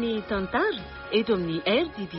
ny tantara eto amin'ny RDD.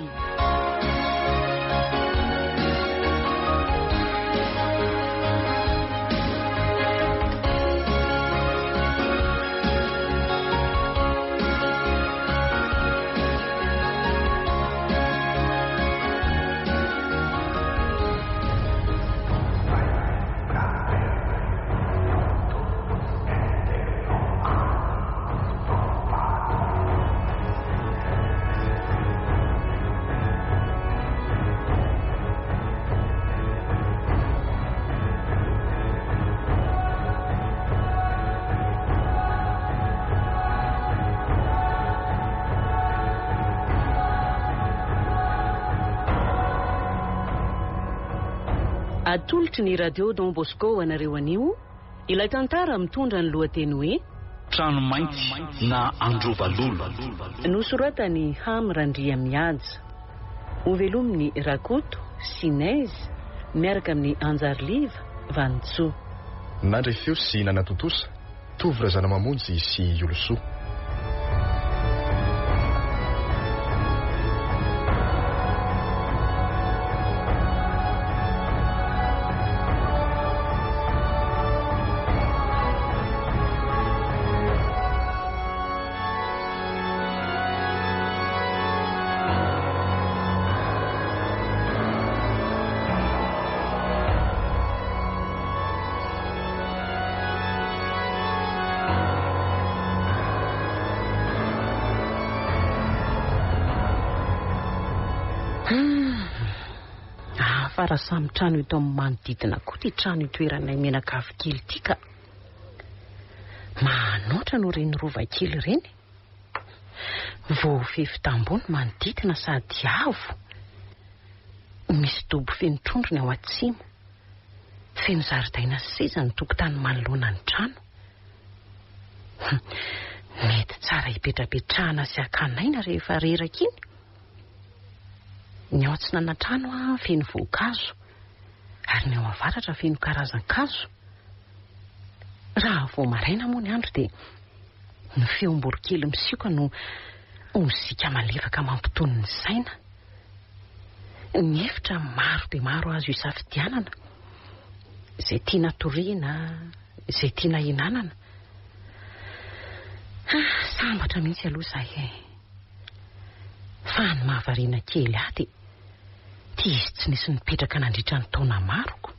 Atolotry ny radio Don Bosco anareo anio, ilay tantara mitondra ny lohateny hoe Trano mainty na Androvalolo. Nosoratany Ham Randriamiaja. Ovelominy Rakoto, Sinez, miaraka amin'ny Anjarliva, Vantso. Nandray feo sy nanatotosa, tovra zanamamonjy sy Oloso. Fara samy trano ito amin'ny manodidina koa ty trano itoeranay menakavy kely ty ka. Manoatra no reny rova kely reny. Voafefy tambony manodidina sady avo. Misy dobo feno trondrony ao atsimo. Feno zaridaina sy seza ny tokotany manoloana ny trano. Mety tsara hipetrapetrahana sy akanaina rehefa reraka iny. Ny ao atsinana trano feno voankazo, ary ny ao avaratra feno karazan-kazo. Raha vao maraina moa ny andro dia ny feom-borokely misioka no mozika malefaka mampitony ny saina. Ny efitra maro dia maro azo isafidianana, izay tiana toriana, izay tiana hinanana. Sambatra mihitsy aloha zahay. Fa ny mahavariana kely aty, ty izy tsy nisy nipetraka nandritra ny taona maroko.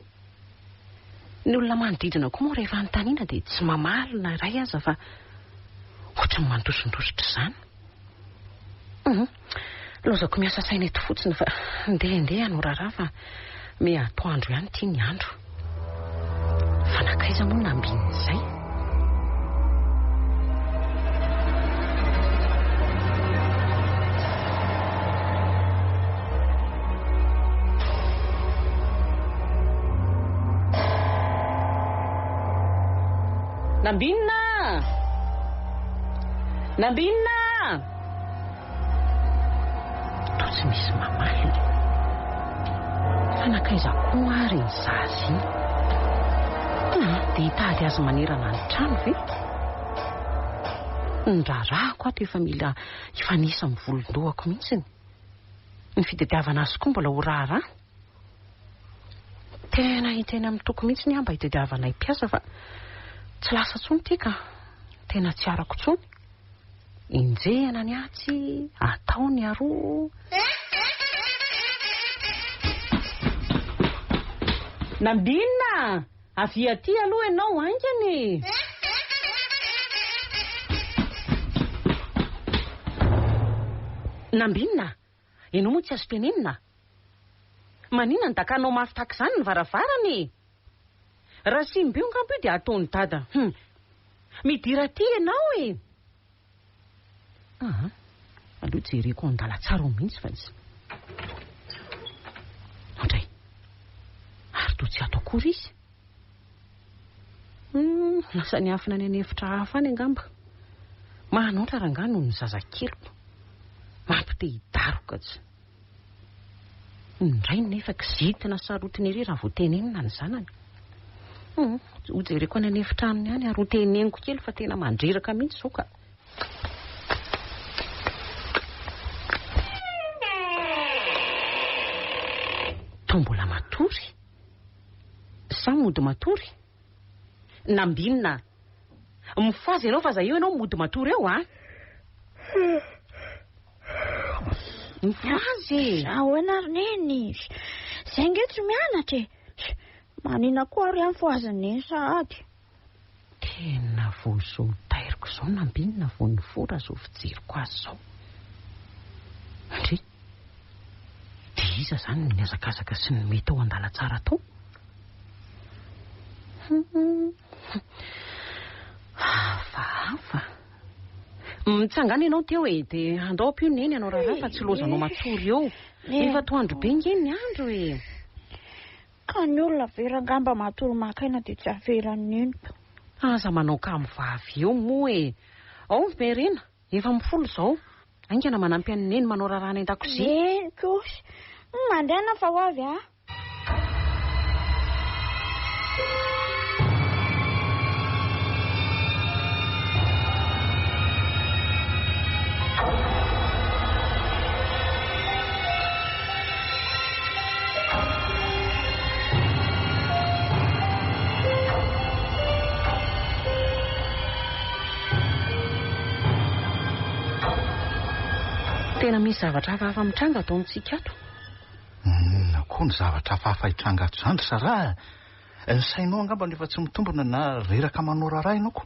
Ny olona manodidina koa moa rehefa anontaniana dia tsy mamaly na iray aza fa ohatry ny mandosondositra izany. Lozako miasa saina eto fotsiny fa ndeha no raharaha fa me atoandro ihany ty ny andro. Fa nakaiza moa nambin'izay? Nambinina! To tsy misy mamaly. Fa nakaiza koa ary ny zazy iny. Dia hitady azy manerana ny trano ve? Ny rarahako ato efa mila hifanisa amin'ny volondohako mihitsiny. Ny fitadiavana azy koa mbola ho raharaha. Tena hiteny amin'ny toko mihitsy ny amba hitadiavana mpiasa fa tsy lasa tsony ty ka. Tena tsy arako tsony. Injehana ny atsy, atao ny aroa. Nambinina! Avy aty aloha ianao angany. Nambinina! Ianao moa tsy azo tenenina. Manina ny dakanao mafy tahaka izany ny varavarany. Raha simby io ngambo io dia ataony dada. Midira ty ianao e. Aloha jereko andala tsara ho mihitsy fa izy. Andray. Ary to tsy ato akory izy. Lasa ny afina ny efitra hafa any angamba. Manoatra rangano noho ny zazakelyko. Mampite hidaroka tsy. Ndray nefa kizitina sarotiny ery raha vao tenenina ny zanany. Hojereko any efitra aminy any ary ho teneniko kely fa tena mandreraka mihitsy zao ka. sao mbola matory sa mody matory nambinina mifazy ianao fa za io ianao mody matory eo a mifazy ahoana rineny zay nge tsy mianatra e manina koa ary amin'ny foazany sahady tena vo zao tairiko zao nambinina vo ny fora zao fijeriko azy zao ndre de iza zany ny miazakazaka sy ny mety ao andala tsara tao hafa mitsangana ianao teo e de andao ampio neny ianao raha fa tsy lozanao matory eo efa toandro be ngeny ny andro e ka ny olona verangamba matory makaina de tsy averany neniko aza manao ka mivavy eo moa e ao verena efa mifolo zao aingana manampy any neny manao rarana an-dakozia kosy mandehana fa ho avy a tena misy zavatra hafahafa mitranga atao amintsika ato koa ny zavatra hafahafa hitranga ato zany sara ny sainao angamba nefa tsy mitombona na reraka manao raharaha ianao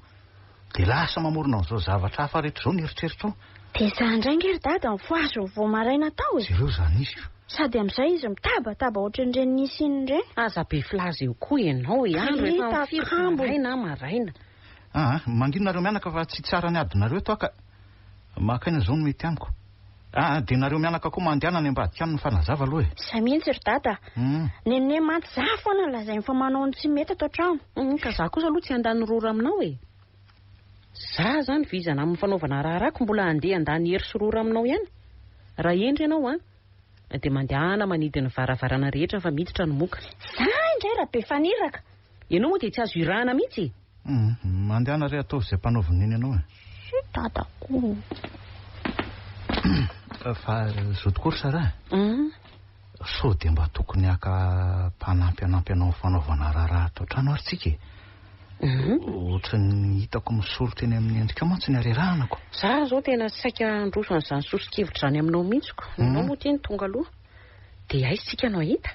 de lasa mamorona an'izao zavatra hafa rehetra zao ny eritreritro de za indray ngery dada mifoazo vo maraina tao e zereo zany izy sady amin'izay izy mitabataba ohatran'ireny nisy iny ndre aza be filaza eo koa ianao e andro efa mifiry maraina maraina manginonareo mianaka fa tsy tsara ny adinareo to ka makaina zao no mety amiko de nareo mianaka koa mandehana ny ambadika any ny fanazava aloha e za mihitsy ry dada nenne maty za foana lazainy fa manao ny tsy mety ato an-trano ka za kosa aloha tsy andany rora aminao e za zany vizana amin'ny fanaovana raharako mbola andeha andany hery sy rora aminao ihany raha endry ianao de mandehana manidiny varavarana rehetra fa miditra ny moka za indray raha be faniraka ianao moa de tsy azo irahana mihitsy mandehana re atao zay mpanaovin'iny ianao e sy dadako fa zao tokory sara so de mba tokony aka mpanampy anao fanaovana raharaha atao trano ary tsika ohatrany hitako misorotra eny amin'ny endrika mantsy ny arerahanako za zao tena saika androso an'izany sosikevitra zany aminao mihitsiko anao moa teny tonga aloha de aizy tsika anao hita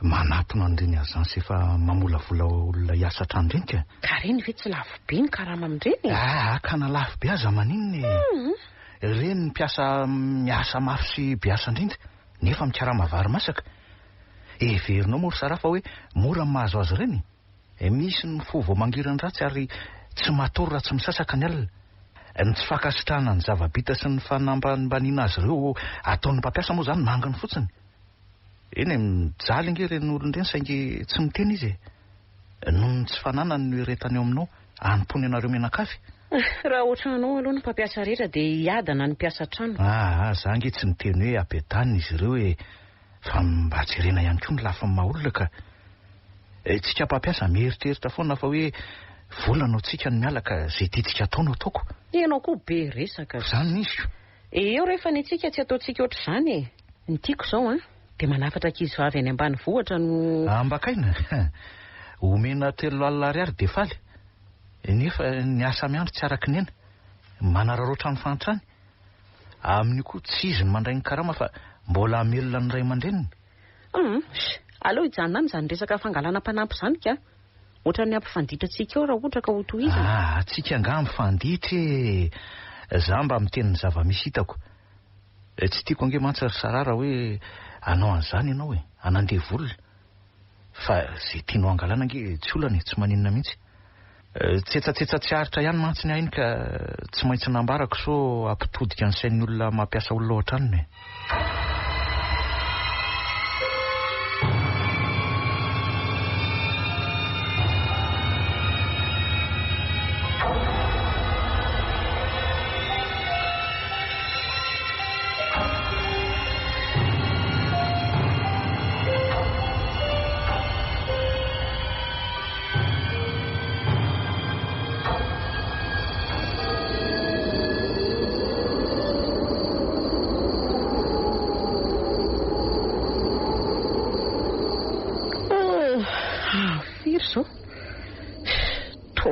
manatona an'ireny azansy efa mamolavola olona hiasa trano reny ka reny ve tsy lafo be ny karama amin'ireny akana lafo be aza maninony reny miasa mafy sy biasa indrindra nefa mikarama vary masaka everinao moa ry sara fa hoe mora mahazo azy reny misy ny fo vao mangirany ratsy ary tsy matory raha tsy misasaka ny alina ny tsy fakasitrahana ny zavabita sy ny fanambanimbaniana azy ireo ataon'ny mpampiasa moa zany mangany fotsiny eny mijaly nge reny olon-dreny saingy tsy miteny izy noho ny tsy fananany ny retany eo aminao anompony anareo menakafy raha ohatranao aloha ny mpampiasa rehetra de hiadana ny mpiasa trano za nge tsy miteny hoe ampiadanina izy ireo hoe fa mba jerena ihany koa ny lafa maolona ka tsika mpampiasa mieritreritra foana fa hoe volanao tsika ny mialaka zay tiatsika ataonao ataoko ianao koa be resaka zany izy eo rehefa ny tsika tsy ataontsika ohatr' zany ny tiako zao de manafatra ankizy vavy any ambany vohatra no ambakaina omena 3 ariary de faly nefa ny asa miandro tsy araky nena manararoatra ny fantrany amin'io koa tsy izy ny mandray ny karama fa mbola amelona ny ray aman-dreniny aloha hijanona any zany resaka fangalana mpanampy zany ka ohatra ny ampifanditra atsika eo raha ohatra ka ho tohizana tsika nga mifanditra za mba miteny ny zava-misy hitako tsy tiako ange mantsy ry sarara hoe anao an'izany ianao hoe anandeha volona fa zay tianao angalana nge tsy olana tsy maninona mihitsy tsetsatetsa tsy aritra ihany mantsy ny ainy ka tsy maintsy nambarako so ampitodika ny sain'ny olona mampiasa olona ohatranony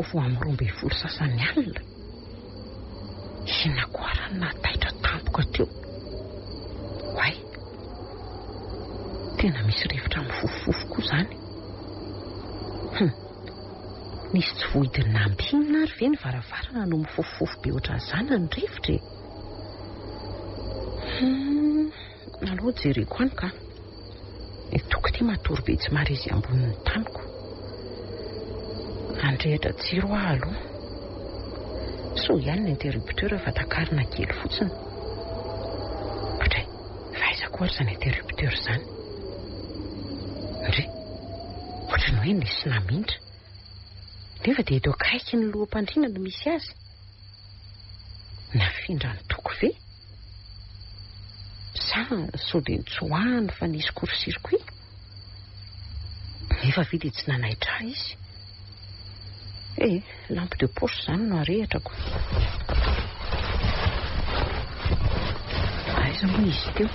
fofo amin'ny 12 sasany alina. Inakoarany nataitra tampoka teo. Hoay, tena misy rivotra amin'ny fofofofo koa izany. Nisy tsy vohidiny nambinina ary ve ny varavarana no mifofofofo be ohatran' izany ny rivotra. Aloha jereko any ka. Toko ty matory be tsy mary izy ambonin'ny taniko. Andrehitra jiro aho aloha. So ihany ny interrupteur fa takarina kely fotsiny. Otray, fahaizako ary izany interrupteur izany. Ndre, ohatrany hoe nisy namindra. Nefa dia eto akaiky ny loham-pandriana no misy azy. Nafindra ny toko ve? Sa sao dia nitsoahany fa nisy court-circuit. Nefa vy dia tsy nanaitra izy. Lampe de poche izany no arehetrako. Aiza moa izy teo?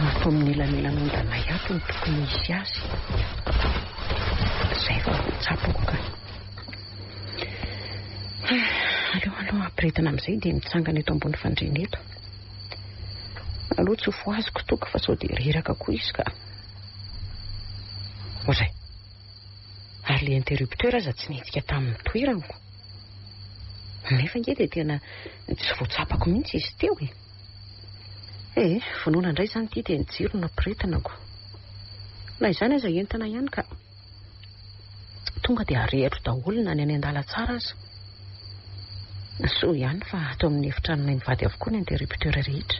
Ato amin'ny elan'elan'ondana iato ny tokony misy azy. Izay fa voatsapako ka. Aloha ampiretina amin'izay dia mitsangana eto ambony fandriana eto. Aloha tsy ho azoko toka fa sao dia reraka koa izy ka. Ohatray, ary le interrupteur aza tsy nihitsika tamin'ny toeranko. Nefa nge dia tena tsy voatsapako mihitsy izy teo e. Vonoana indray izany ity dia ny jiro no ampiretinako. Na izany aza entana ihany ka. Tonga dia arehitro daholo na ny any an-dala tsara aza. So ihany fa ato amin'ny efitranonay mivady avokoa ny interrupteur rehetra.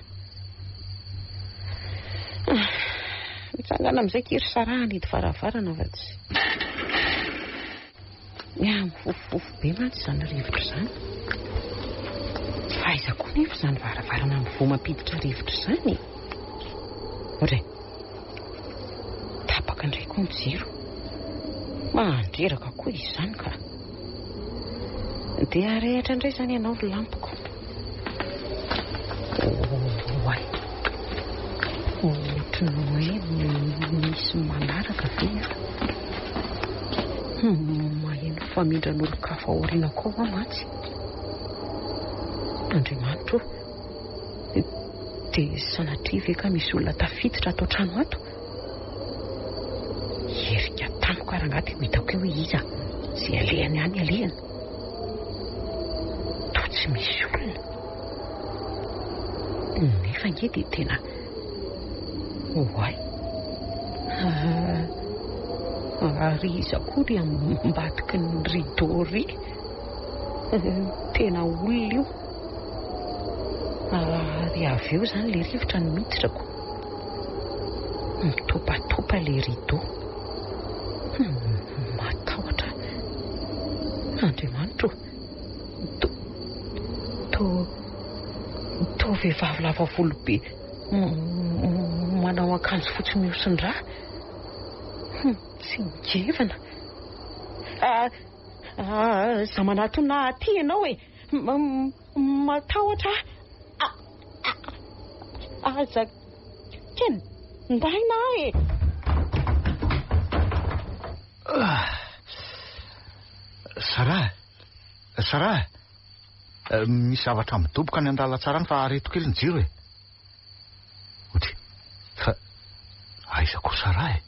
Mitsangana amin'izay kiry sarahany hity varavarana fa tsy. Mifofofofo be mantsy izany rivotra izany. Fahaizako nefa izany varavarana mivoa mampiditra rivotra izany. Ohatray, tapaka indray koa ny jiro. Mandreraka koa izy izany ka. Dia arehitra indray izany ianao ny lampoko. Hoay, ohatrany hoe misy manaraka ve. Maheno famindran'olon-kafa aoriana koa aho mantsy. Andriamanitro, dia sanatria ve ka misy olona tafiditra ato trano ato? Herika tamiko ary angaty ho hitako hoe iza izay alehany any alehany. Toa tsy misy olona. Nefa nge dia tena hoay. Ary iza koa ry ambadiky ny rideau ry. Tena olona io. Ary avy eo izany le rivotra ny miditrako. Mitopatopa le rideau. Matahotra. Andriamanitro, toa vehivavy lava volo be manao akanjo fotsy mihosin-drà. Tsy ngevana. Zamanato na aty ianao e. Matahotra. Aza keny ndaina e. Sara, misy zavatra midoboka ny an-dala tsara ny fa areto kely ny jiro e. Otry, fa aiza koa Sara e.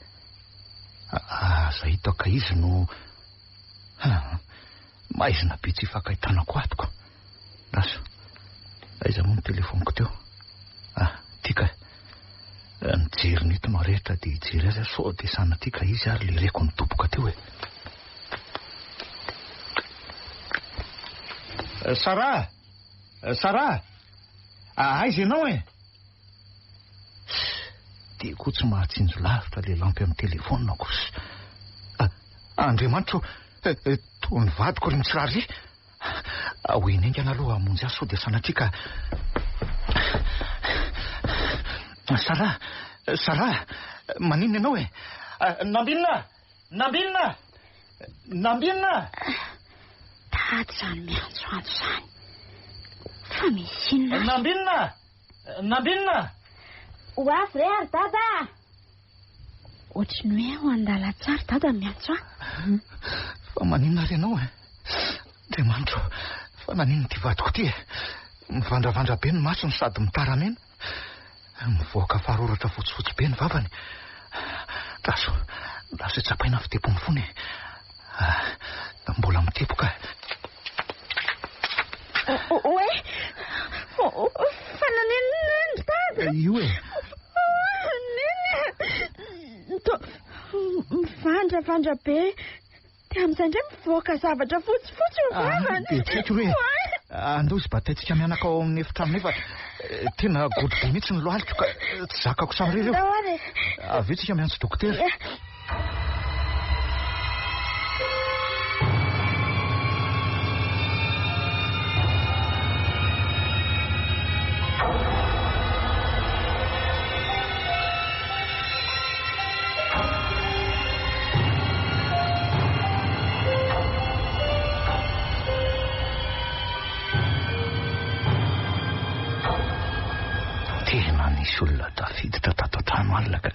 Aza hitako ka izy no maizina be tsy fakaitanako atoko. Lasa aiza moa ny telefoniko teo. Tika ny jiro nito marehitra dia hijery azy sao dia sana tika izy ary le reko nidoboka teo e. Sara, aiza ianao e. Dia koa tsy mahatsinjo lavitra le lampy amin'ny telefonina kosa. Andriamanitro, toa ny vadiko ry mitsirary. Hoeny engana aloha hamonjy azy sao dia sanatrika. Sara, maninona ianao e? Nambinina. Tady izany miantsoantso izany. Fa misy inona? Nambinina. Ho avy re ary dada. Ohatrany hoe ao an-dala tsara dada miantso aho. Fa maninona ary ianao Andriamanitra, fa naninona ty vadiko ty mivandravandra be ny masony sady mitaramena. Mivoaka faroratra fotsifotsy be ny vavany. Lasa tsapaina fitepony fony. Mbola mitepoka. Oe, fananenina dada. Io mivandravandra be. Dia amin'izay indray mivoaka zavatra fotsifotsy ny vavany. Tsaiky hoe andao izy bataitsika mianaka ao amin'ny efitra aminay fa tena godrobe mihitsy ny lohalika ka tsy zakako samirery eo. Avy eo tsika miantso dokotera. Tena nisy olona tafiditra tato an-trano alina ka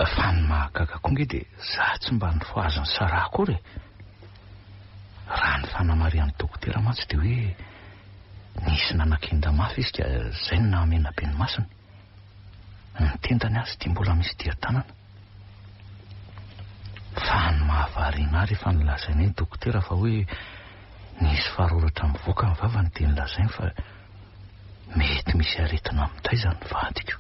fa ny mahagaga koa nge dia za tsy mba nifoaziny sara akory. Raha ny fanamarian'ny dokotera mantsy dia hoe nisy nanakenda mafy izy ka izay ny namena be ny masony. Nitendany azy dia mbola misy dia-tanana. Fa ny mahavariana ary efa nilazainy ny dokotera fa hoe nisy faroratra mivoaka ny vavany dia nilazainy fa mety misy aretina mitaizany vadiko.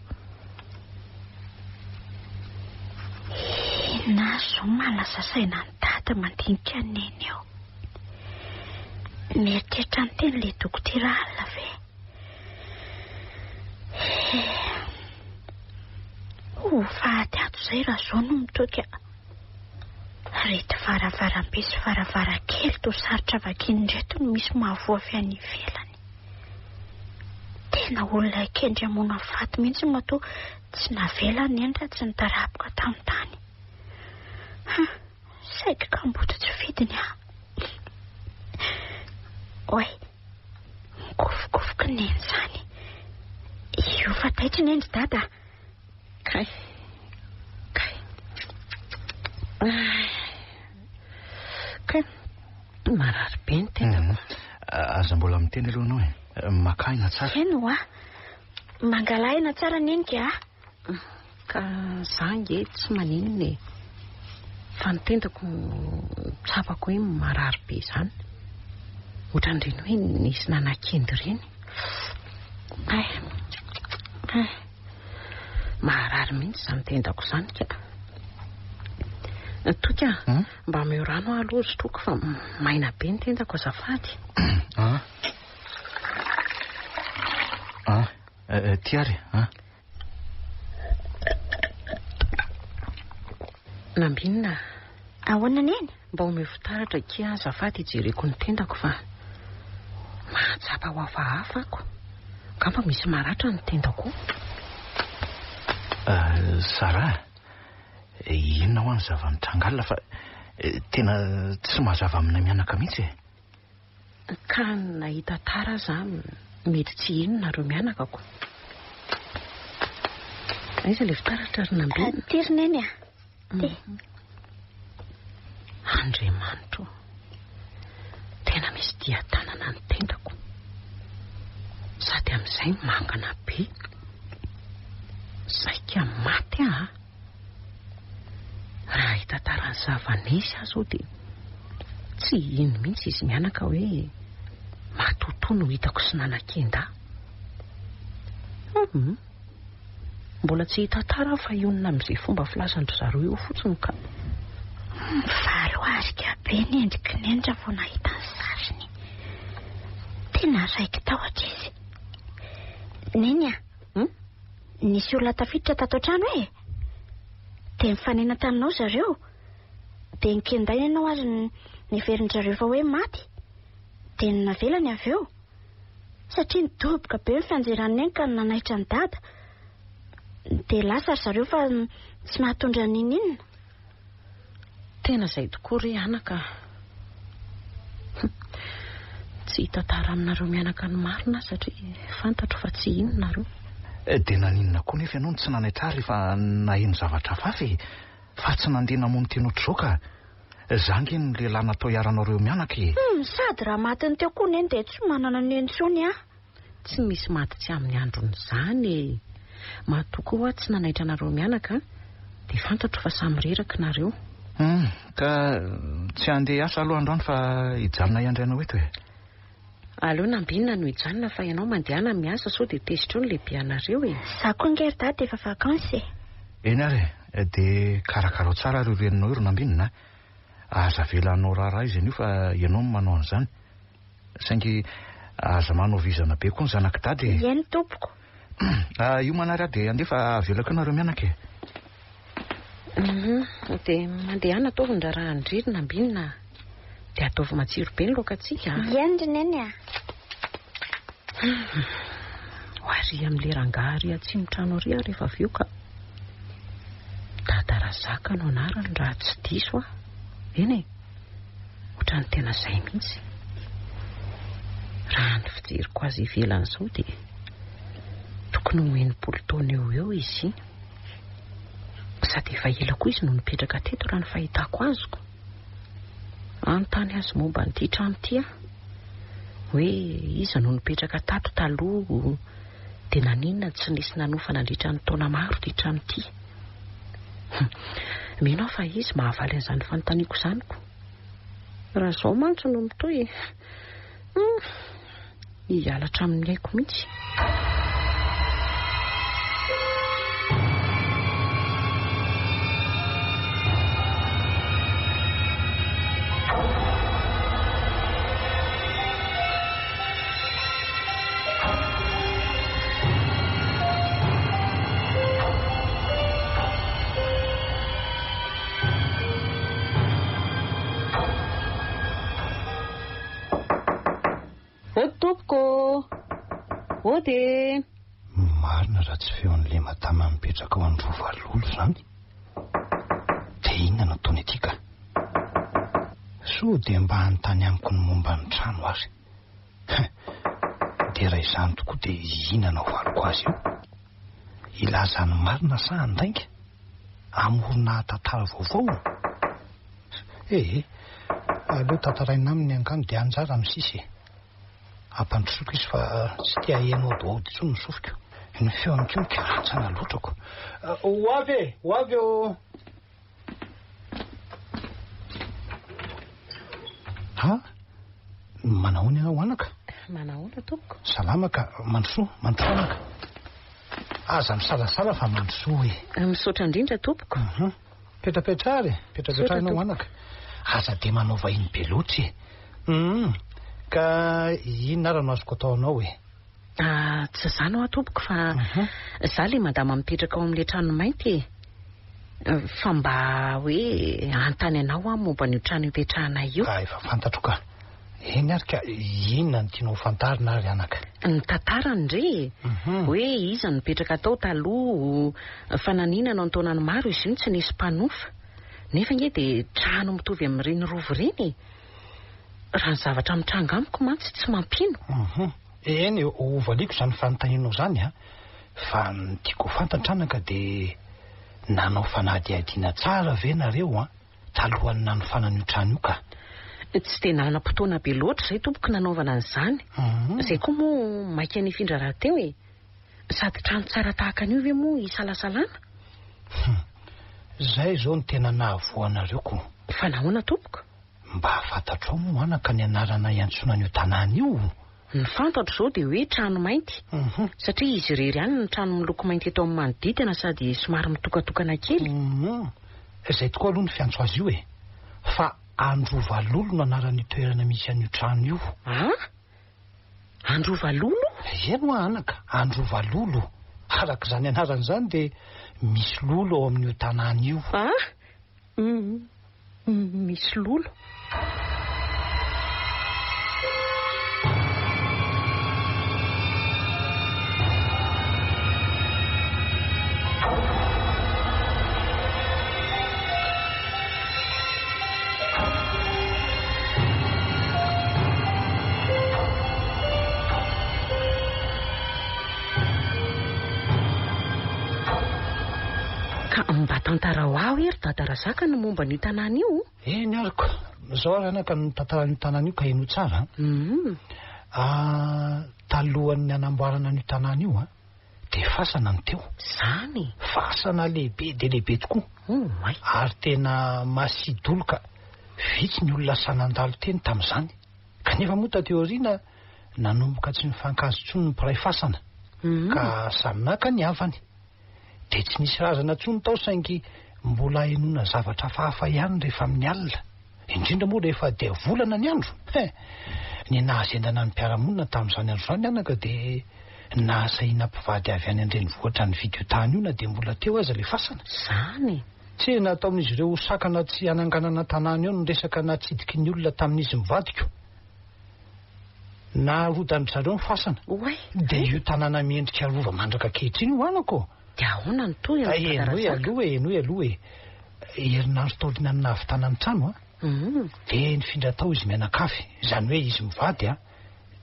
Na zo malaza saina ny dada mandinika neny eo. Mieritreritra ny teny le dokotera alina ve? Ho faty ato izay raha zao no mitoka. Rety varavarambe sy varavarakely to sarotra vakiny reto no misy mahavoafy any ivelany. Tena olona kendry amona faty mihitsy matoa tsy navelany endra tsy nitarapoka tamin'ny tany. Saika ka mbotra tsy vidiny Oe, mikofokofoka neny zany. Io fataitra nendry dada. Kay. Marary be ny tena. Aza mbola miteny aloha anao makaina tsara. Feno mangalahina tsara nenika Ka zange tsy maninona fa nitendako tsapako hoe marary be zany. Ohatran'ireny hoe nisy nanakenda ireny. Marary mihitsy izany tendako izany ka. Toka mba meo rano aloha toko fa maina be ny tendako azafady. Tiary Nambinina ahoana neny? mba omeo fitaratra kia azafady hijereko ny tendako fa mahatsapa ho hafahafa ako. Gamba misy maratra ny tendako. Sara, inona ho any zava-nitrangalina fa tena tsy mazava amina mianaka mihitsy Ka nahita tara za mety tsy inona reo mianakako. Aiza le fitaratra ry Nambinina? Tirineny Andriamanitra, tena misy dia-tanana ny tendako sady amin'izay mangana be. Saika maty raha hita tarany zava-nisy azo dia tsy ino mihitsy izy mianaka hoe matotoa no hitako sy nanakenda. Mbola tsy hita tara fa ionona amin'izay fomba filazandry zareo eo fotsiny ka. Valo arika be nendriky nendra vao nahita ny sariny. Tena raiky tahotra izy. Neny nisy olona tafiditra tato an-trano dia mifanena taminao zareo. Dia nikenday ianao azy niveriny-jareo fa hoe maty. Dia navelany avy eo satria nidoboka be ny fianjerany eny ka nanaitra ny dada. Dia lasa zareo fa tsy mahatondra ninina. Tena izay tokoa ry anaka. Tsy hita tara aminareo mianaka ny marina satria fantatro fa tsy inonareo. Dia naninona koa nefa ianao tsy nanaitra rehefa naheno zavatra hafahafa fa tsy nandeha namono teny ohatr'izao ka Zanginy lehilahy natao iaranareo mianaka e. Sady raha matiny teo koa neny dia tsy manana ny entsony a. Tsy misy maty tsy amin'ny andron'izany. Mahatoa koa tsy nanaitra nareo mianaka dia fantatro fa samy reraka nareo. Ka tsy handeha asa aloha androany fa hijanona iandraina hoeto e. Aleo nambinina no hijanona fa ianao mandehana miasa sao dia tezitra eo ny lehibe anareo e. Za koa ngery dady efa vakansy. Eny ary dia karakarao tsara ireo reninao iro nambinina. Aza velanao raharaha izy an'io fa ianao no manao an'izany. Saingy aza manao vizana be koa ny zanaka dady. Eny tompoko. Io manarya dia andefa avelako nareo mianaka e. Dia mandehana ataovy ny raha andriry nambinina dia ataovy matsiro be ny lokatsika. Eny neny a. Hoary amin'le rangary atsimo trano ry rehefa avy eo ka Dadarazaka no anarany raha tsy diso a. Eny e, ohatrany tena izay mihitsy. Raha ny fijeriko azy ivelan'izao dia tokony ho 80 taona eo izy. Sady efa ela koa izy no nipetraka teto raha ny fahitako azoko. Anontany azy momba n'ity trano ity a, hoe iza no nipetraka tato taloha dia naninona tsy nisy nanofana nandritra ny taona maro ity trano ity. Mino fa izy mahavaly an'izany fanontaniako izanyko. Raha izao mantsy no mitoy hialatra amin'ny aiko mihitsy. Dia marina raha tsy feon'le madama mipetraka ao amin'ny rovalolo izany. Dia inona nataony ity ka? So dia mba hanontany amiko ny momba ny trano azy. Dia raha izany tokoa dia inona no valoko azy io? Ilazany marina sa handainga? Amorona tantara vaovao? Aleo tantaraina aminy angano dia anjara amin'ny sisy. Ampandrosoako izy fa tsy tia henao daody intsony ny sofiko. Ny feo amiko ny karantsana loatrako. Ho avy eo. Manahoana ianao anaka? Manahoana tompoko? Salama ka mandrosoa anaka. Aza misalasala fa mandrosoa e. Misaotra indrindra tompoko. Petrapetra ianao anaka. Aza dia manao vahiny be loatra e. Ka inona ary no azoko ataonao e? Tsy izany ao tompoko fa izaho ilay madama mipetraka ao amin'ilay trano mainty fa mba hoe hanontany anao a momba n'io trano hipetrahanay io. Efa fantatro ka. Eny ary ka inona no tianao fantarina ary anaka? Ny tantarany re hoe iza no nipetraka tao taloha fa naninana ny taonany maro izy io tsy nisy mpanofa. Nefa nge dia trano mitovy amin'ireny rovo ireny. Raha ny zavatra mitranga amiko mantsy tsy mampino. Eny ovaliako izany fanontanianao izany a. Fa ny tiako fantatra anaka dia nanao fanadihadiana tsara ve nareo talohany nanofana n'io trano io ka? Tsy dia nanam-potoana be loatra izay tompoko nanaovana an'izany. Izay koa moa maika nifindra raha teo e. Sady trano tsara tahaka an'io ve moa isalasalana? Izay izao no tena nahavoanareo koa. Fa nahoana tompoko? Mba fantatrao moa anaka ny anarana iantsona n'io tanàna io. Ny fantatro izao dia hoe trano mainty. Satria izy irery ihany ny trano miloko mainty eto amin'ny manodidina sady somary mitokatokana kely. Izay tokoa aloha ny fiantso azy io e. Fa Androvalolo no anaran'io toerana misy an'io trano io. Androvalolo? Eno anaka, Androvalolo. Arak'izany anarana izany dia misy lolo ao amin'io tanàna io. Misy lolo? Ka mba tantara ho aho ery Dadarazaka ny momba ny tanàna io. Eny ariko. Zao ranaka ny tantaran'ny tanàna io ka eno tsara. Talohan'ny anamboarana ny tanàna io dia fasana ny teo. Zany. Fasana lehibe dia lehibe tokoa. Ary tena masidoloka. Vitsy ny olona sanandalo teny tamin'izany. Kanefa moa taty aoriana nanomboka tsy mifankazo tsony ny mpiray fasana. Ka saminaka ny havany. Dia tsy nisy razana tsony tao saingy mbola enoina zavatra hafahafa ihany rehefa amin'ny alina. Indrindra moa rehefa dia volana ny andro. Ny nahazendana ny mpiaramonina tamin'izany andro izany anaka dia nahasaina mpivady avy any an-drenivohitra ny videotany io na dia mbola teo aza ilay fasana. Zany. Tsy nataon'izy ireo sakana tsy hananganana tanàna eo ny resaka natsidiky ny olona tamin'izy mivadika. Narodany zareo ny fasana. Dia io tanàna miendrika rova mandraka kehitriny io anako. Dia ahoana ny toy aloha herinandro taoriana ny nahavitana ny trano dia nifindra tao izy mianakavy. Izany hoe izy mivady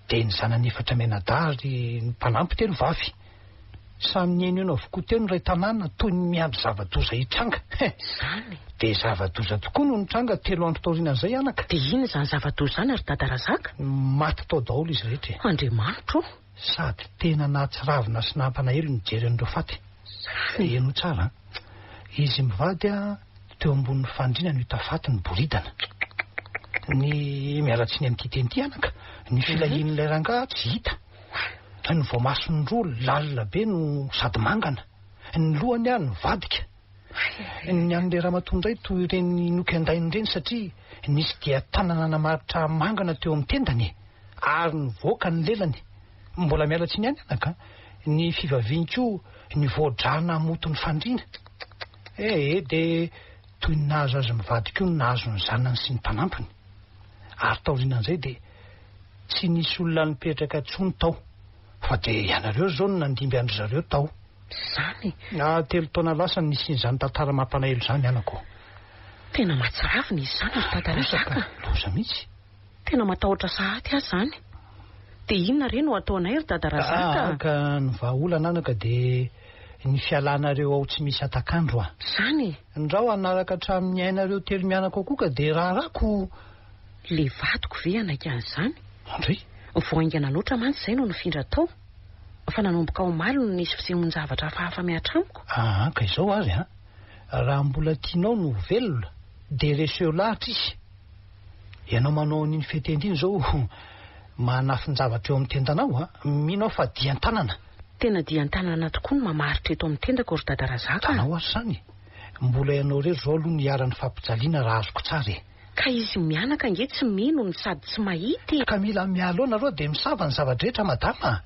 dia ny zanany efatra mianadary ny mpanampy telo vavy. Samy ny eny avokoa teo ny ray tanàna toy ny miandry zava-doza hitranga. Dia zava-doza tokoa no nitranga 3 andro taoriana izay anaka. Dia inona izany zava-doza izany ary Dadarazaka? Maty tao daholo izy rehetra. Andriamanitro. Sady tena nahatsiravina sy nampalahelo ny jeren'ireo faty. Eno tsara. Izy mivady teo ambonin'ny fandriana no hita faty ny boridana. Ny miaratsiny amin'ity teny ity anaka. Ny filahin'ilay rangaha tsy hita. Ny voamasony roa lalina be no sady mangana. Ny lohany ihany vadika. Ny an'ilay ramatondray toy ireny noky andainy ireny satria nisy dia tanana namaritra mangana teo amin'ny tendany. Ary ny voaka ny lelany. Mbola mialatsiny ihany anaka. Ny fivaviany koa ny voadrana moto ny fandriana. Dia toy ny nahazo azy mivadika io ny nahazo ny zanany sy ny mpanampiny. Ary taorianan'izay dia tsy nisy olona nipetraka tsony tao. Fa dia ianareo zao no nandimby andry zareo tao. Zany. 3 taona lasa nisy izany tantara mampanahelo izany anako. Tena mahatsiravina izy izany ary Dadarazaka. Loza mihitsy. Tena matahotra sahaty azy izany. Dia inona re no ataonay ry Dadarazaka? Ka ny vahaolana anaka dia ny fialanareo ao tsy misy atakandro Zany. Ndrao anaraka hatramin'ny ainareo telo mianako koa ka dia raharako. Le vadiko ve anaika an'izany? Andry. Voaingana loatra mantsy izay no nifindra tao. Fa nanomboka ao maly no nisy fisehoan-javatra hafahafa miatra amiko. Ka izao azy raha mbola tianao no velona dia reseo lahatra izy. Ianao manao n'iny fetendiny zao manafinjavatra eo amin'ny tendanao minao fa dian-tanana. Tena dian-tanana tokoa no mamaritra eto amin'ny tendako ry Dadarazaka. Tanao azy izany. Mbola ianao rery zao aloha ny iaran'ny fampijaliana raha azoko tsara. Ka izy mianaka nge tsy mino ny sady tsy mahity. Ka mila mialo nareo dia misava ny zavadrehetra madama.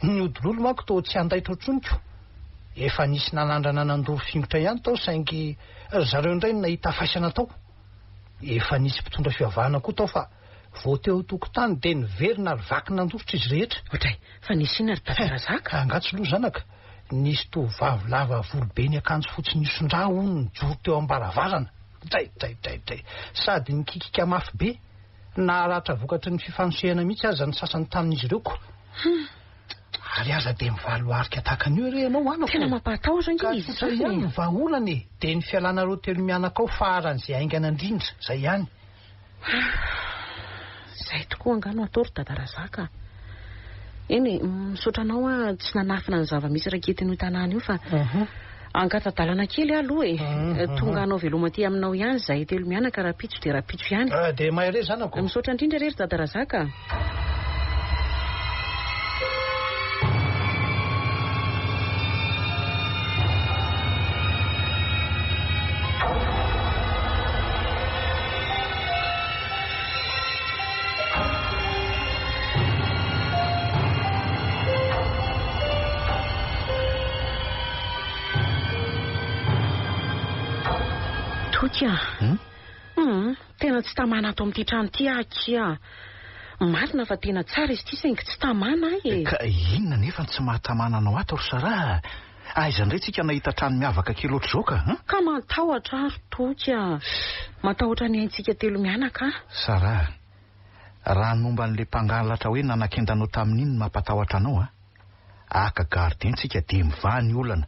Ny odilolo manko toa tsy andaitra otsoniko. Efa nisy nanandrana nandoro fingotra ihany tao saingy zareo indray no nahita faisana tao. Efa nisy mpitondra fivavahana koa tao fa vao teo tokotany dia niverina ary vaky nandorotra izy rehetra. Otray, fa nisy ina ry Dadarazaka? Angatsy loha zanaka. Nisy tovovavy lava volobe ny akanjo fotsy nisondra hono nijoro teo am-baravarana. Dray. Sady nikikika mafy be. Naharatra vokatry ny fifanosehana mihitsy aza ny sasany tamin'izy ireo ko. Ary aza dia mivaloarika tahaka an'io re ianao anako. Tena mampatahotra izy. Ka ihany ny vahaolany dia ny fialanareo telo mianaka ao faran'izay aingana indrindra. Zay ihany. Zay tokoa angano atao ry Dadarazaka. Eny misotranao tsy nanafina ny zava-misy rakety ny tanàna io fa angatadalana kely aloha tonga anao velomaty aminao ihany zahay telo mianaka rapitso dia rapitso ihany. Dia mahay re zanako. Misaotra indrindra re ry Dadarazaka. Tena tsy tamana ato amin'ity trano ity akia. Marina fa tena tsara izy ity saingy tsy tamana Ka inona nefa tsy mahatamana anao ato ry Sara? Aiza indray tsika nahita trano miavaka kely ohatr'izao ka? Ka matahotra ary toka. Matahotra ny aintsika telo mianaka. Sara, raha nomba n'ilay mpangalatra hoe nanan-kendanao tamin'iny mampatahotra anao aka gardien tsika dia mivaha ny olana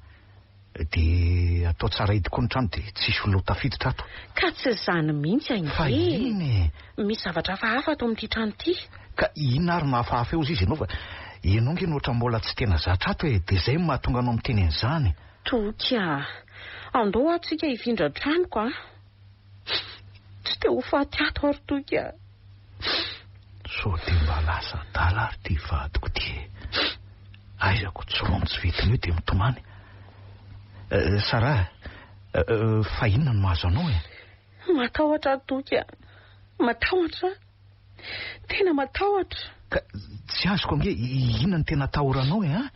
dia atao tsara hidikoa ny trano dia tsisy olona tafiditra ato. Ka tsy izany mihitsy fa iny misy zavatra hafahafa ato amin'ity trano ity. Ka ina ary mahafahafa eo izy ianao fa ianao nge nohatra mbola tsy tena zatra ato dia izay mahatonga anao miteny an'izany. Toka andao atsika hifindra tranoko a. Tsy te ho faty ato ary toka. So dia mba lasa dala ary ty vadiko ty. Aizako tsy roa tsy vitiny io dia mitomany. Sara, fa inona no mahazo anao e? Matahotra toka. Matahotra. Tena matahotra. Ka tsy azoko ange inona no tena atahoranao e?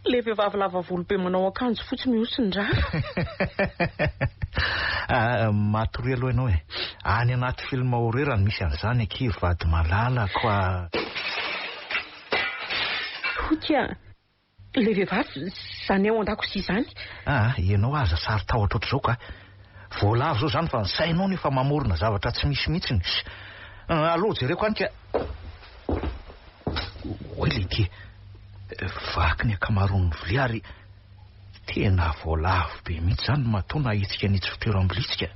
Le vehivavy lava volobe manao akanjo fotsy mihosindraha. Matory aloha ianao e. Any anaty filma horreur misy an'izany aky vady malala koa. Toka. Le vehivavy zany ao an-dakozia izany. Ianao aza sary tahotra ohatr'izao ka. Voalavo zao zany fa ny sainao nefa mamorona zavatra tsy misy mihitsiny. Aloha jereko any ka. Oely ity. Vaky ny akamaroan'ny vilia ary tena voalavo be mihitsy zany matona hitsika nitsy fitoeram-bilitsika.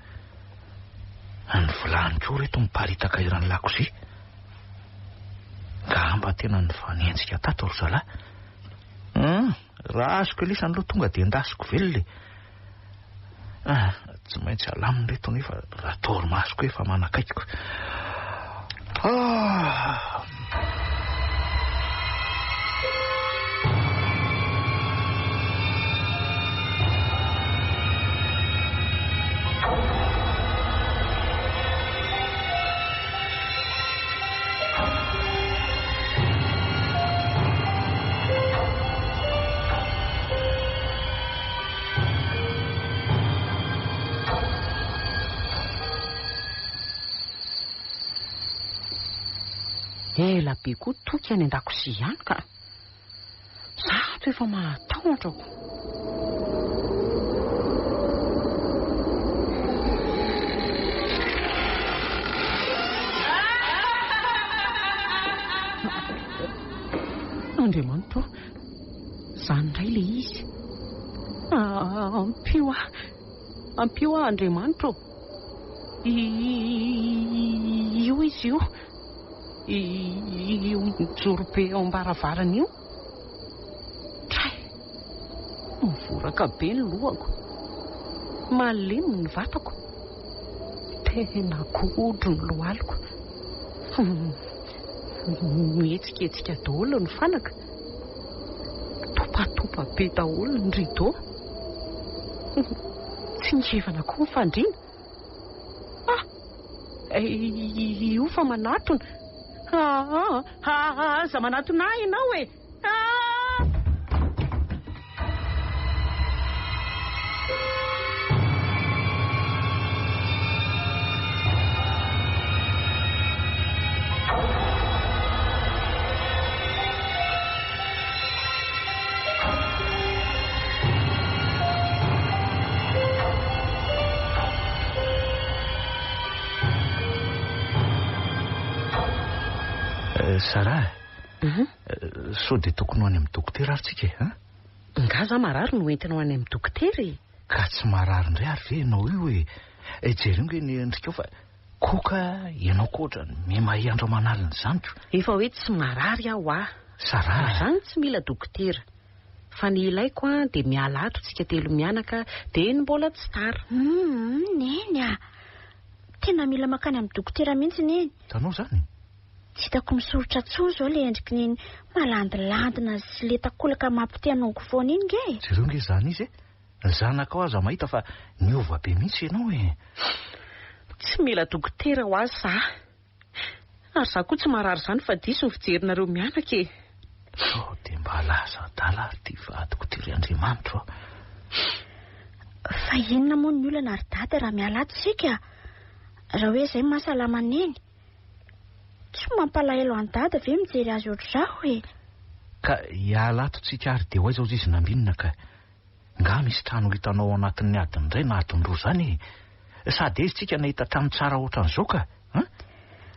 Ny vilany koa reto miparitaka iran'ny lakozia. Ngamba tena ny vanenjika tato ry zalahy. Raha azoko elisany aloha tonga dia endasiko velona. Tsy maintsy alaminy reto nefa raha torimasoko efa manakaikiko. Ela be koa toka any an-dakozia ihany ka. Zato efa matahotra ko. Andriamanitra, zany indray le izy. Ampio Andriamanitra. Io izy io. Io mijoro be ao ambaravarana io. Tray, mivoraka be ny lohako. Malemy ny vatako. Tena godro ny lohaliko. Mihetsiketsika daholo ny fanaka. Topatopa be daholo ny rideau. Tsy nijevana koa ny fandriana. Io fa manatona. Aza manatona ianao e. Sara, so dia tokony ho any amin'ny dokotera ary tsika e? Ngaza marary no entinao any amin'ny dokotera e. Ka tsy marary indray ary ve ianao io e? Jeri nge ny endrika eo fa koka ianao koatra mimahy andro manalina izany ko. Efa hoe tsy marary aho a. Sara, izany tsy mila dokotera. Fa ny ilaiko a dia miala ato tsika telo mianaka dia ny mbola tsy tara. Neny a. Tena mila makany amin'ny dokotera mihitsy neny. Tanao zany? Tsy hitako misorotra tsoa zao le endriky neny malandilandina sy le takolaka mampite hanongo foana iny nge. Jereo nge zany izy e. Zanaka ao aza mahita fa niova be mihitsy ianao e. Tsy mila dokotera ho azy za. Ary za koa tsy marary zany fa diso ny fijerinareo mianaka e. So dia mba lasa dala ty vadiko ty ry Andriamanitra. Fa inona moa ny olana ary dady raha miala ato sika. Raha hoe izay mahasalama neny. Tsy mampalahelo any dady ve mijery azy ohatr'izao e. Ka hiala ato tsika ary dia ho aiza izy nambinina ka. Nga misy trano hitanao anatin'ny adiny indray na adiny roa zany. Sady izy tsika nahita trano tsara ohatran'izao ka.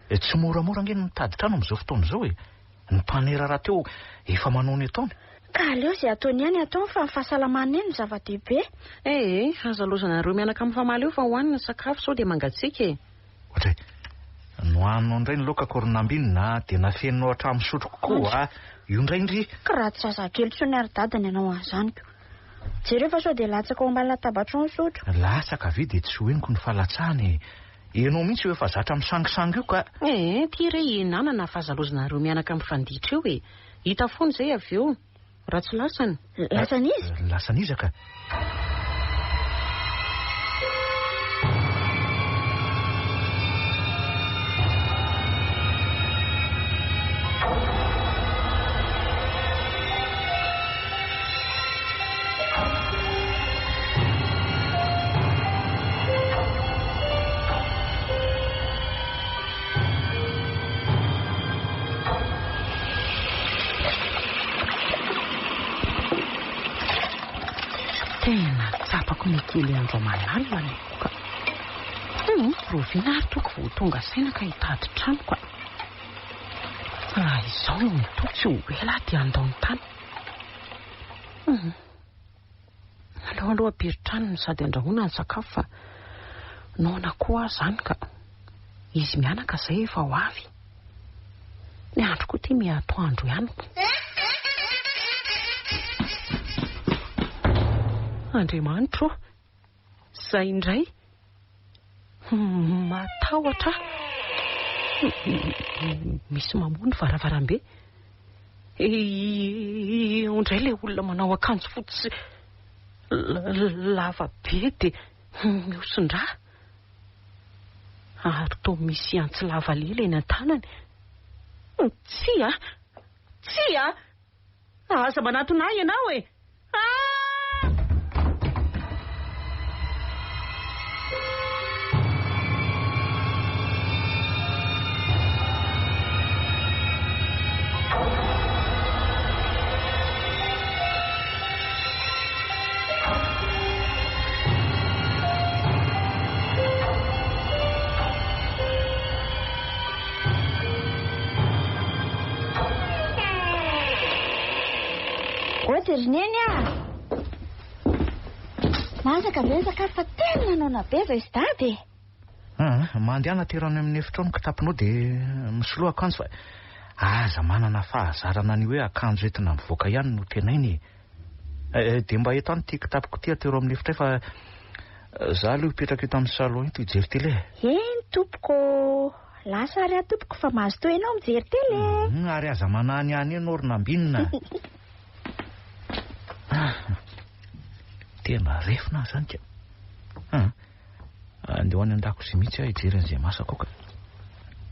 Tsy moramora nge mitady trano amin'izao fotoana izao e. Ny mpanera raha teo efa manao ny ataony. ka aleo izay ataony ihany atao fa ny fahasalamana eny ny zava-dehibe. Aza lozanareo mianaka amin'ny famaly eo fa hohanina sakafo sao dia mangatsiaka e. Ohatray nohanao indray ny loka koronambinina dia nafenao hatramin'ny sotro kokoa io indraindry ka raha tsy zazakely tsy ny ary-dadany ianao an'izany ko. Jereo fa sao dia latsaka ao ambany latabatra ny sotro. latsaka ve dia tsy hoeniko ny falatsany. Ianao mihitsy hoe fa zatra misangisangy io ka. Tia re enanana fahazalozanareo mianaka amin'ny fanditra eo e. Hita foana izay avy eo raha tsy lasany. Lasan'izy? Lasan'izaka. Tena tsapako ny kely andro manalina ny koka. Roviana ary toko vao tonga saina ka hitady trano ka. Raha izao no mitoko tsy ho ela dia andao ny tany. Aloha pirtrano no sady andrahoana ny sakafo fa naona koa zany ka. Izy mianaka izay efa ho avy. Ny andro koa tia miatoandro ihany ko. Andriamanitro, izay indray matahotra. Misy mamono varavarambe. Indray ilay olona manao akanjo fotsy lava be dia miosindra. Ary toa misy antsy lava lila eny an-tanany. Tsy aza manatona ahy ianao e. Rineny masaka be ny sakafo fa tena nanona be fa izy dady. Mandeana terany amin'ny efitronoko tapinao dia misoloa akanjo fa aza manana fahazarana ny hoe akanjo entina mivoaka ihany no tenainy. Dia mba etany tia kitapiko tia tero amin'ny efitray fa za aloha hipetraka eto amin'ny salon ito hijery tele. Tompoko lasa ary tompoko fa mahazo toa ianao mijery tele. Ary aza manany any eny orinambinina. Tena refina zany ka. Andeho any an-dakozia mihitsy aho hijery an'izay masaka ka.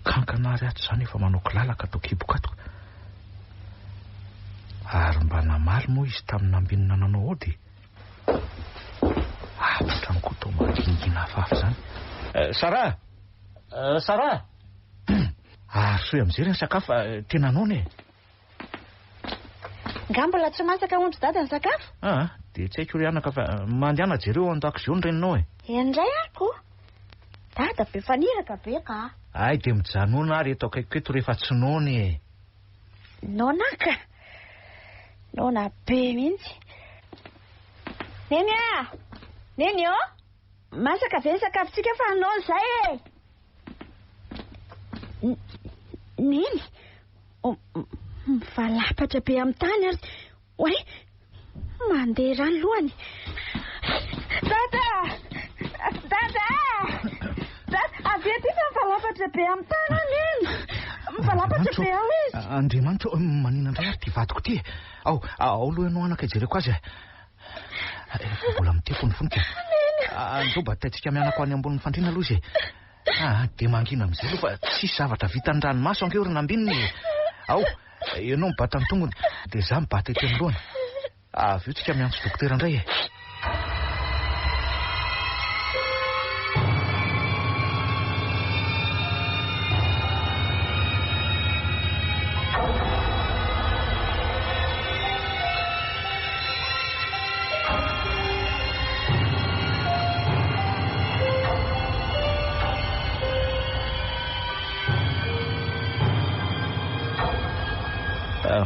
Kankana ary ato izany efa manao kilalaka atao kibokato. Ary mba namaly moa izy tamin'ny nambinina nanao ao dia otrany koa toa mahangingina hafahafa zany. Sara! Ary soe amin'izay ny sakafo tena none. Gambola tsy masaka ondro dada ny sakafo? Dia tsy haiko ry anaka fa mandeana jereo an-dakozia ny reninao e. Indray ako. Dada be faniraka be ka. Ay dia mijanona ary eto akaiko eto rehefa tsy nony e. Nonaka. Nona be mihitsy. Neny o? Masaka be ny sakafontsika fa anao izay e. Neny? Mivalapatra be amin'ny tany ary oe mandeha rano lohany. Dada avy ety fa mivalapatra be amin'ny tany eny. Mivalapatra be ao izy. Andriamanitro manina indray ary ty vadiko ty. Ao aloha ianao anaka hijereko azy. Mbola mitefonifonika. Andao mba taitsika mianako any ambonin'ny fandriana aloha izy. Dia mangina amin'izay aloha fa tsisy zavatra vita ny ranomaso ange orinambininy. Ao ianao mibata ny tongony dia za mibata ety amin'ny lohany. Avy eo tsika miantso dokotera indray e.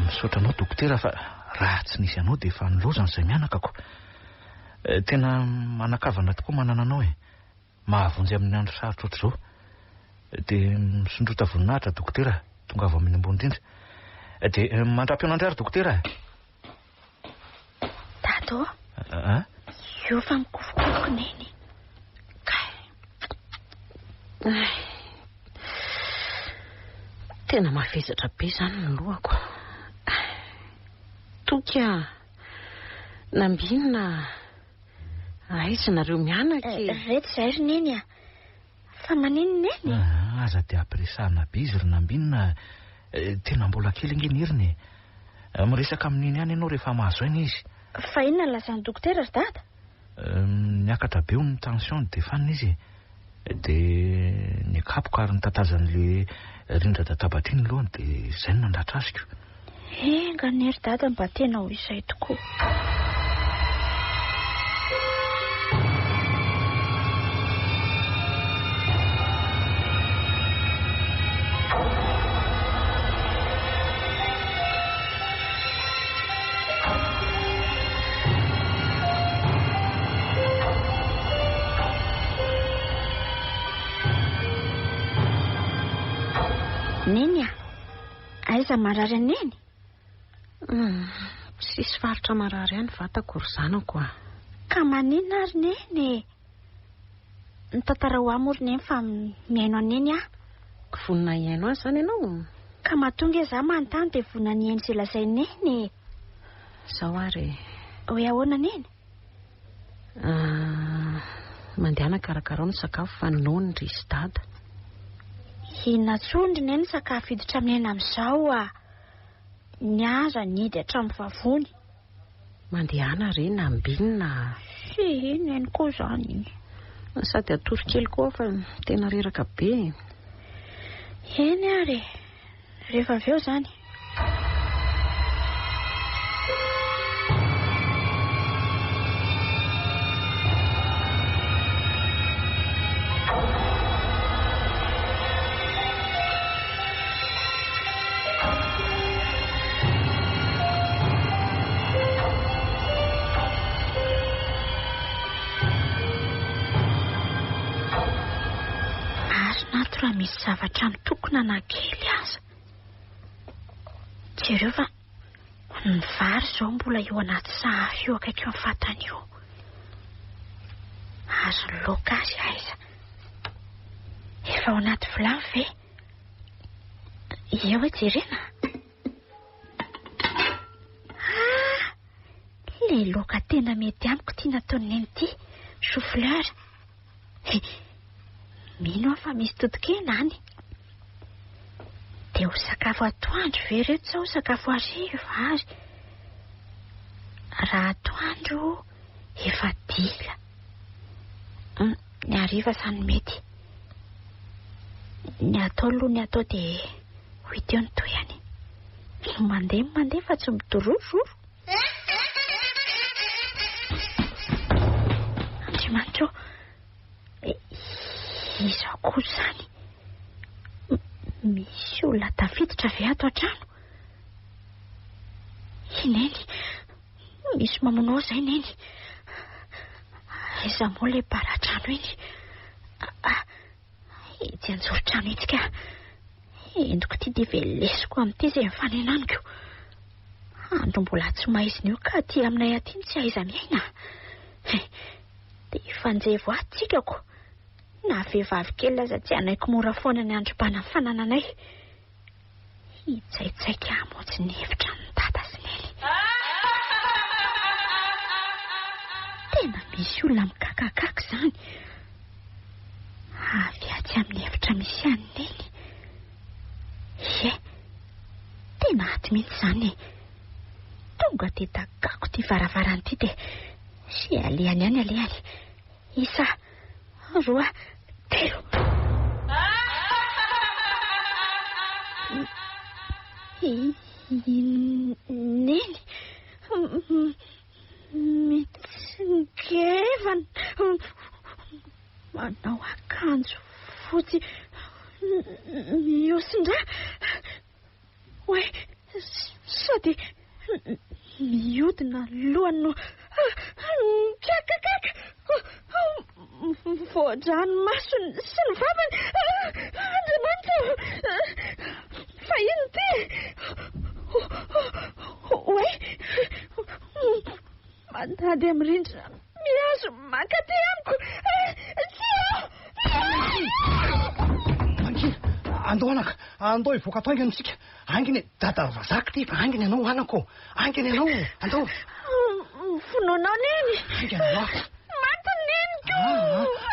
Misaotra anao dokotera fa raha tsy nisy anao dia efa nilozana izay mianakako. Tena manakavana tokoa manana anao mahavonjy amin'ny andro sarotra ohatr'izao. Dia misondrota voninahitra dokotera, tonga avy amin'ny ambony indrindra. Dia mandrapiona andray ary dokotera. Dato, io fa mikofokofoko neny. Tena mafezatra be izany ny lohako. Toka nambinina aizinareo mianaka reto izay ry neny fa manino neny? Aza dia ampiresahana be izy ry nambinina. Tena mbola kely ngeny heriny. Miresaka amin'iny ihany ianao rehefa mahazo aina izy. Fa inona lazan'ny dokotera ry dada? Niakatra be ny tension dia fanina izy. Dia nikapoka ary nitatazan'le rindra databatra iny lohany dia izay no nandatra azoko. Ngany ry dada mba tena ho izay tokoa. Neny aiza marary aneny? Sisy faritra marary ihany vatako ry zanako Ka manina ary neny? Nitantara ho amory neny fa miaino aneny Vonina iaino azy zany ianao? Ka mahatonga izaho manontany dia vonina ny aino izay lazay neny. Zao ary. Hoe ahoana neny? Mandehana karakarao ny sakafo fa nono ry sy dada. Inona tsondry neny sakafo hiditra amin'ny aina amin'izao ny aza nidy hatramin'ny vavony. Mandehana re nambinina. Neny koa izany. Sady atory kely koa fa tena reraka be. Eny ary. Rehefa avy eo izany. Raha misy zavatra mitokona na kely aza. Jereo fa ny vary izao mbola eo anaty sahafa io akaiky eo amin'ny fatana io. Azo ny laoka azy aiza. Efa ao anaty vilany ve? Eo jerena. Le laoka tena mety amiko tia nataony neny ity, chou-fleur. Mino fa misy totokena any. Dia ho sakafo atoandro ve reto sa ho sakafo hariva ary? Raha atoandro efa dila. Ny hariva izany mety. Ny atao aloha ny atao dia ho ity eo ny toyany. Mandeha fa tsy midororo. Andriamanitro, iza koa izany? Misy olona tafiditra ve ato an-trano? Neny, misy mamonao izay neny. Aiza moa ilay bara-trano iny? Itsy anjoron-trano itsy ka. Endoko ity dia velesiko amin'ity izay mifanenaniko. Andro mbola tsy maizina io ka aty aminay aty tsy aiza miaina. Dia fanjevo atsikako. Na vehivavy kely aza tsy anaiko mora foana ny androm-bana ny fanananay. Hitsaitsaika hamotsy ny hevitra ny dada sy neny. Tena misy olona mikakakaka izany. Avy atsy amin'ny hevitra misy any neny. Tena aty mihitsy izany. Tonga dia takako ty varavaran'ity dia sy alehany any alehany. Isa, roa, telo. Neny mitsingevana, manao akanjo fotsy miosindra. Hoe sady miodina lohany no kakakaka voadrano masony sy ny vavany. Andriamanitra, fa ino ty? Oe, mandady amin'ny rindrina mihazo mankaty amiko. Andao anaka, andao ivoaka ato anginy tsika. Anginy dada Razaka ty fa anginy anao anako. Anginy anao, andao. Fononao neny. Anginy anao. Maty neniko.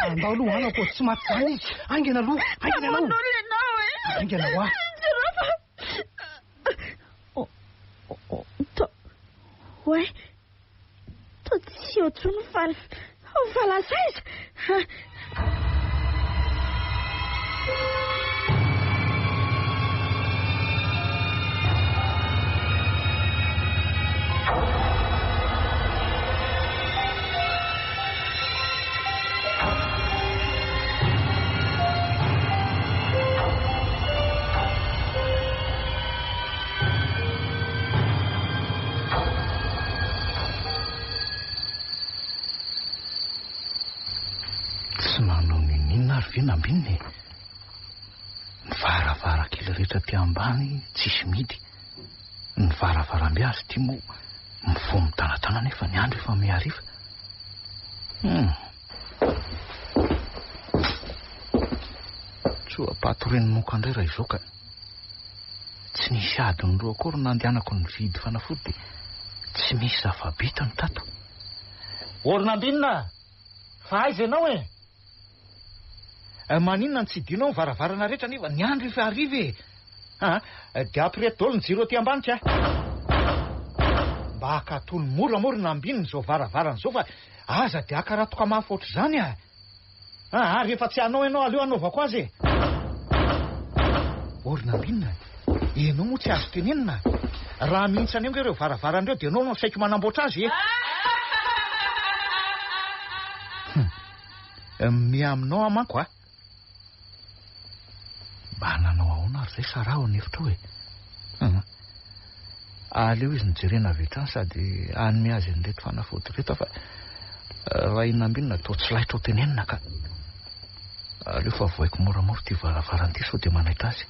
Andao aloha anako, tsy maty zany izy. Anginy aloha, anginy anao. Manolo ianao e. Anginy anao. Oe, to tsy otrony falasaiza. Nambininy ny varavarakely rehetra ty ambany tsisy midy, ny varavarambe azy ty moa mivoa mitanatana nefa ny andro efa miariva. Tsoa patorenonoka indray raha izao ka tsy nisy adiny roa akory nandehanako ny vidy fanafody dia tsy misy zava-bita ny tato. Ornambinina, fa aiza ianao e? Maninona tsy dinao ny varavarana rehetra nefa ny andro efa ariva e. Dia ampirety daholo ny jiro aty ambanitra. Mba hakatony moramorona ambininy zao varavarana zao fa aza dia akaratoka mafy ohatr'izany a. Rehefa tsy hanao ianao aleo anaovako azy e. Ornambinina, ianao moa tsy azo tenenina. Raha mihintsana eo ireo varavaran'ireo dia ianao no saiko manamboatra azy e. Miaminao amanko a. Mba nanao ahoana ary zay sarao ny hevitra hoe aleo izy nijerena avy hatrany sady anome azy an'reto fanafody reto fa raha inambinina toa tsy laitra ho tenenina ka aleo fa voaiko moramora ty varavaran'ity sao dia manaitra azy.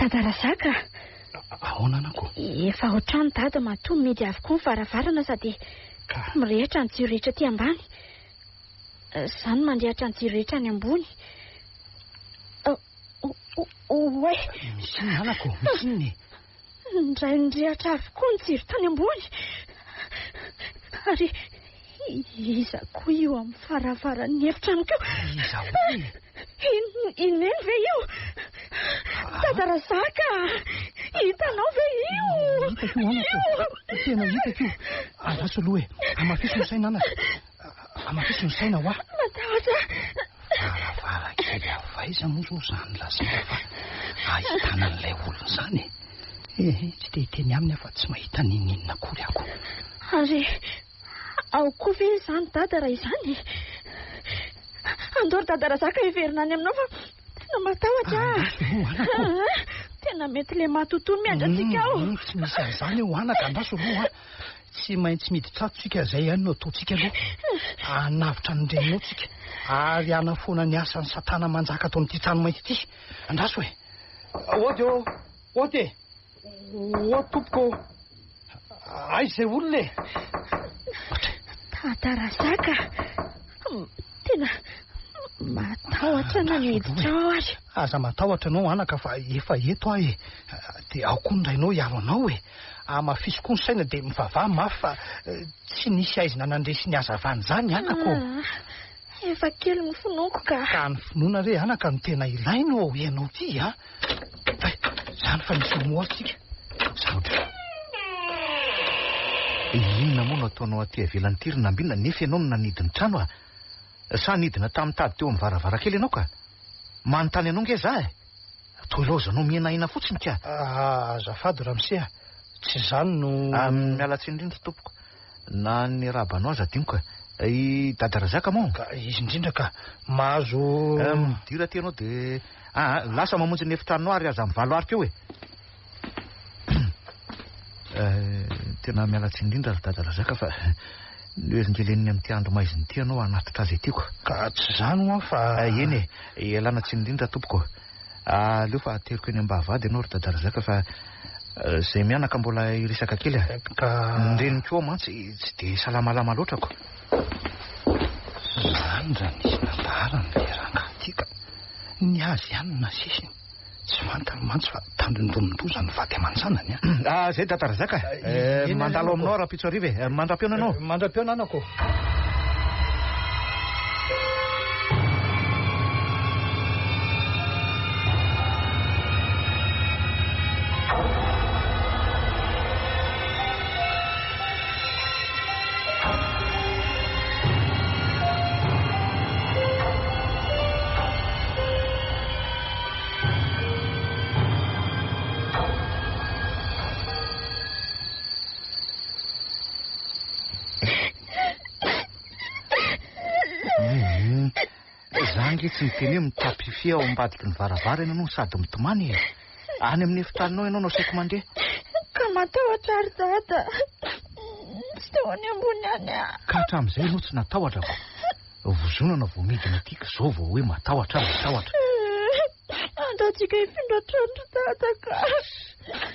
Dada Razaka, ahoana anako? Efa ohatrany dada matoa midy avokoa ny varavarana sady mirehitra ny jiro rehetra ty ambany. Izany mandrehatra ny jiro rehetra ny ambony. Oe, misy ny anako, misy ny ndray nirehatra avokoa ny jiro tany ambony. Ary iza koa io amin'ny varavaran'ny efitrano keo? Iza hoe? Ineny ve io? Dada Razaka, hitanao ve io? Hitako anako, tena hitako io. Alaso aloha e, amafiso ny saina anazy. Amafiso ny saina hoa. Matahotra. Varavarakely avaiza moa zao zany lazima fa ahitana an'ilay olona zany e. Tsy te hiteny aminy afa tsy mahita ninina akory ako. Ary ao koa ve izany dada raha izany? Andoro Dada Razaka heverina any aminao fa tena matahotra. Tena mety le matotoa miandratsika ao. Tsy misy an'izany eo anaka andraso aloha. Tsy maintsy miditra tsika izay ihany no ataontsika aloha. Anavitra ny renonao tsika ary anafoana ny asan'ny Satana manjaka atao n'ity trano mainty ity. Andraso e. Oady o, oady e. Oady tompoko. Izay olona e. Dada Razaka, tena matahotra na miditra ao ary. Aza matahotra anao anaka fa efa eto aho e. Dia ao koa ndrainao hiaro anao e. Amafiso koa ny saina dia mivavaha mafy fa tsy nisy aizina nandresy ny hazavany zany anako. Efa kely ny finoako ka. Ka ny finoana re anaka no tena ilaino ao ianao ty a. Zany fa nisy moa tsika. Saotra. Inona moa no ataonao aty avelan'ny tirina ambinina nefa ianao no nanidiny trano a? Sa nidina tamin'ny tady teo amin'ny varavarakely ianao ka? Manontany anao nge za e? Toy loza no mianahina fotsiny ka. Azafady Ramose, tsy izany no... Miala tsiny indrindra tompoko. Na ny rabanao aza adinoko i dada Razaka moa. Ka izy indrindra ka mahazo... Midira ty ianao dia... lasa mamonjy ny efitranao ary aza amin'ny 7 arika eo e. Tena miala tsiny indrindra ry dada Razaka fa noeringeleniny amin'ity andro maiziny ity ianao anatitra azy etiako. Ka tsy izany moa fa... Eny e, ialana tsiny indrindra tompoko. Aleo fa ateriko eny am-bavady ianao ry dada Razaka fa izay mianaka mbola iresaka kely a. Ka... Ndreniko mantsy tsy dia salamalama loatrako. Zany raha nisy nandarana le rangahy ka ny azy ihany na sisiny tsy fantany mantsy fa tandrindromondoza ny vady aman-janany a. Zay dada Razaka mandalo aminao raha pitso ariva e. Mandram-piona anao. Mandram-piona anako. Zangy tsy miteny hoe mitapifia ao ambadiky ny varavarana ianao sady mitomany e. Any amin'ny efitranao ianao no saiko mandeha. Ka matahotra ary dada. Tsy teo any ambony any a. Ka hatramin'izay ianao tsy natahotrako. Vozonana vao midina atiky zao vao hoe matahotra ary matahotra. Andatsika hifindra trano dada ka.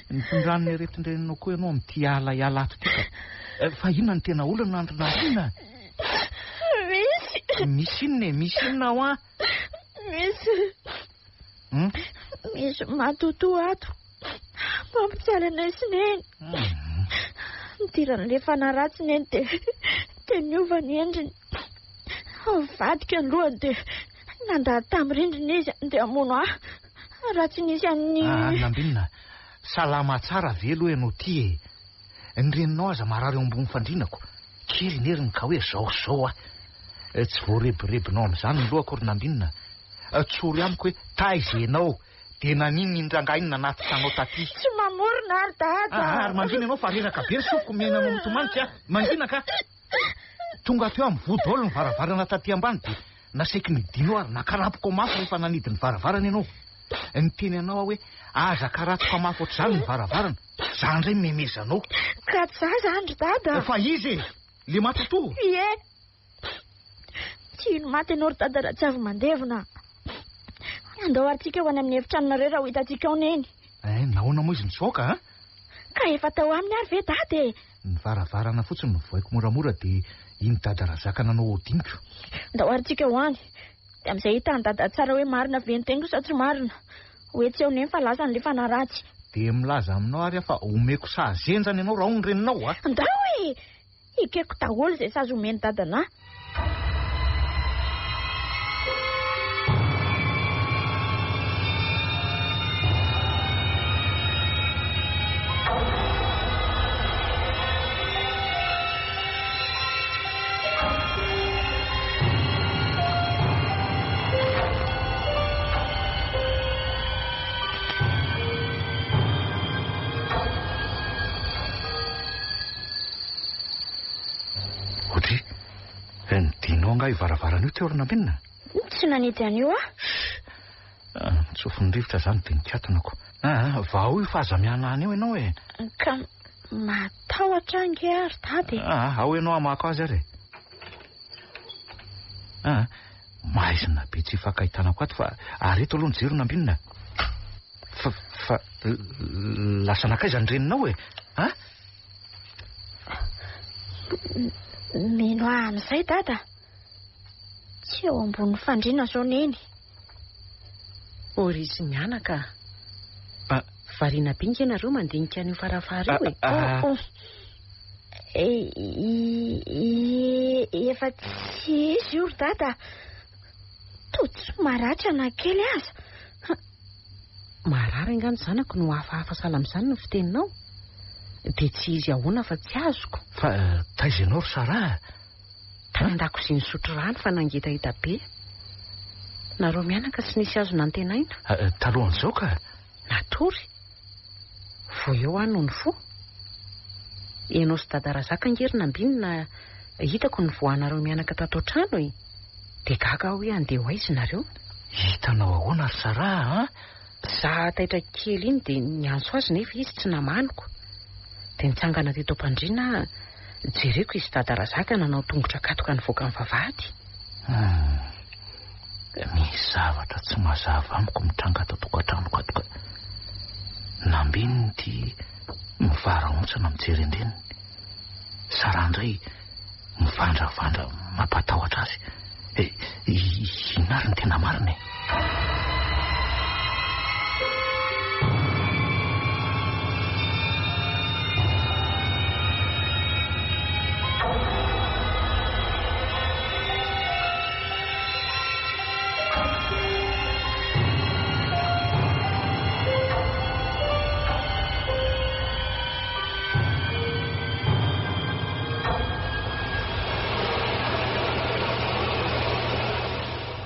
Nifindran'ny aretin-drenanao koa ianao amin'ity ala ato tika. Fa inona ny tena olana androna inona? Misy inona ho a? Misy matoto ato. Mampijaly anay sineny. Nidiran'le fanaratsiny eny dia niova ny endriny. Vadika ny lohany dia nandady tamin'ny rindrina izy dia hamono ahy. Raha tsy nisy an'ny... Nambinina, salama tsara velo ianao ty e. Ny reninao aza marary eo ambony fandrinako. Kely neriny ka hoe zao a. Tsy voarebirebinao amin'izany ny lohako ry Nambinina. Tsory amiko hoe taizenao dia nanino indrangahy nanaty tanao taty. Tsy mamorona ary dada. Ary mangina ianao fa reraka be ny sofiko miaina no mitomanitsy a. Mangina ka. Tonga teo amin'ny vodoolo ny varavarana taty ambany dia nasaiky nidino ary nakarapoko mafy rehefa nanidy ny varavarana ianao. Niteny anao hoe aza karatoka mafy ohatr'izany ny varavarana. Zany indray memezanao. Ka tsy za zany dada. Fa izy le matoto. Ie. Tsy ino maty ianao ry dada raha tsy avy mandevona. Andao aritsika ho any amin'ny efitranonareo raha ho hitantsika ao neny. Nahoana moa izy nisoka a? Ka efa tao amin'ny ary ve dada e? Ny varavarana fotsiny novoaiko moramora dia iny dada Razaka nanao odiniko. Andao aritsika ho any. Dia amin'izay hitany dada tsara hoe marina ve ny teniko sa tsy marina. Hoe tsy eo neny fa lasa ny le fanaratsy. Dia milaza aminao ary fa omeko sazenjany ianao rahaony reninao a? Andao e! Ikeko daholo izay sazy omeny dadana. Nidinao nga ivaravarana io teo ry Nambinina? Tsy nanidy an'io a? Tsofin'ny rivotra zany dia nikiatonako. Vao io fahazamiana any eo ianao e. Ka matahotra ange ary dady. Ao ianao amako azy ary. Maizina be tsy hifankahitanako ato fa areto aloha ny jero Nambinina. Fa lasa nakaiza ny reninao e? Mino amin'izay dada. Tsy eo ambony fandriana zao neny. Orisy mianaka. Variana binga ianareo mandinika an'io farafara io e. Efa tsy izy io dada. Totsy maratra na kely aza. Marary angano zanako no hafahafa salam'izany no fiteninao. dia tsy izy ahoana fa tsy azoko. Fa taiza ianao ry Sara? Tany an-dakozia nisotro rano fa nangitahita be. Nareo mianaka tsy nisy azo nantenaina. Talohan'izao ka? Natory. Vo eo any no ny fo. Ianao sy dada Razaka angery nambinina hitako ny voanareo mianaka tato an-trano e. Dia gaga hoe andeha ho aizy nareo. Hitanao ahoana ry Sara? Za taitra kely iny dia niantso azy nefa izy tsy namaniko. Dia nitsangana teto am-pandriana jereko izy dada Razaka nanao tongotra katoka nivoaka amin'ny vavahady. Misy zavatra tsy mazava amiko mitranga ato tokantranoko ato. Nambininy ty mivaraontsana mijery endreniny. Sara indray mivandravandra mampatahotra azy. Inary ny tena marina.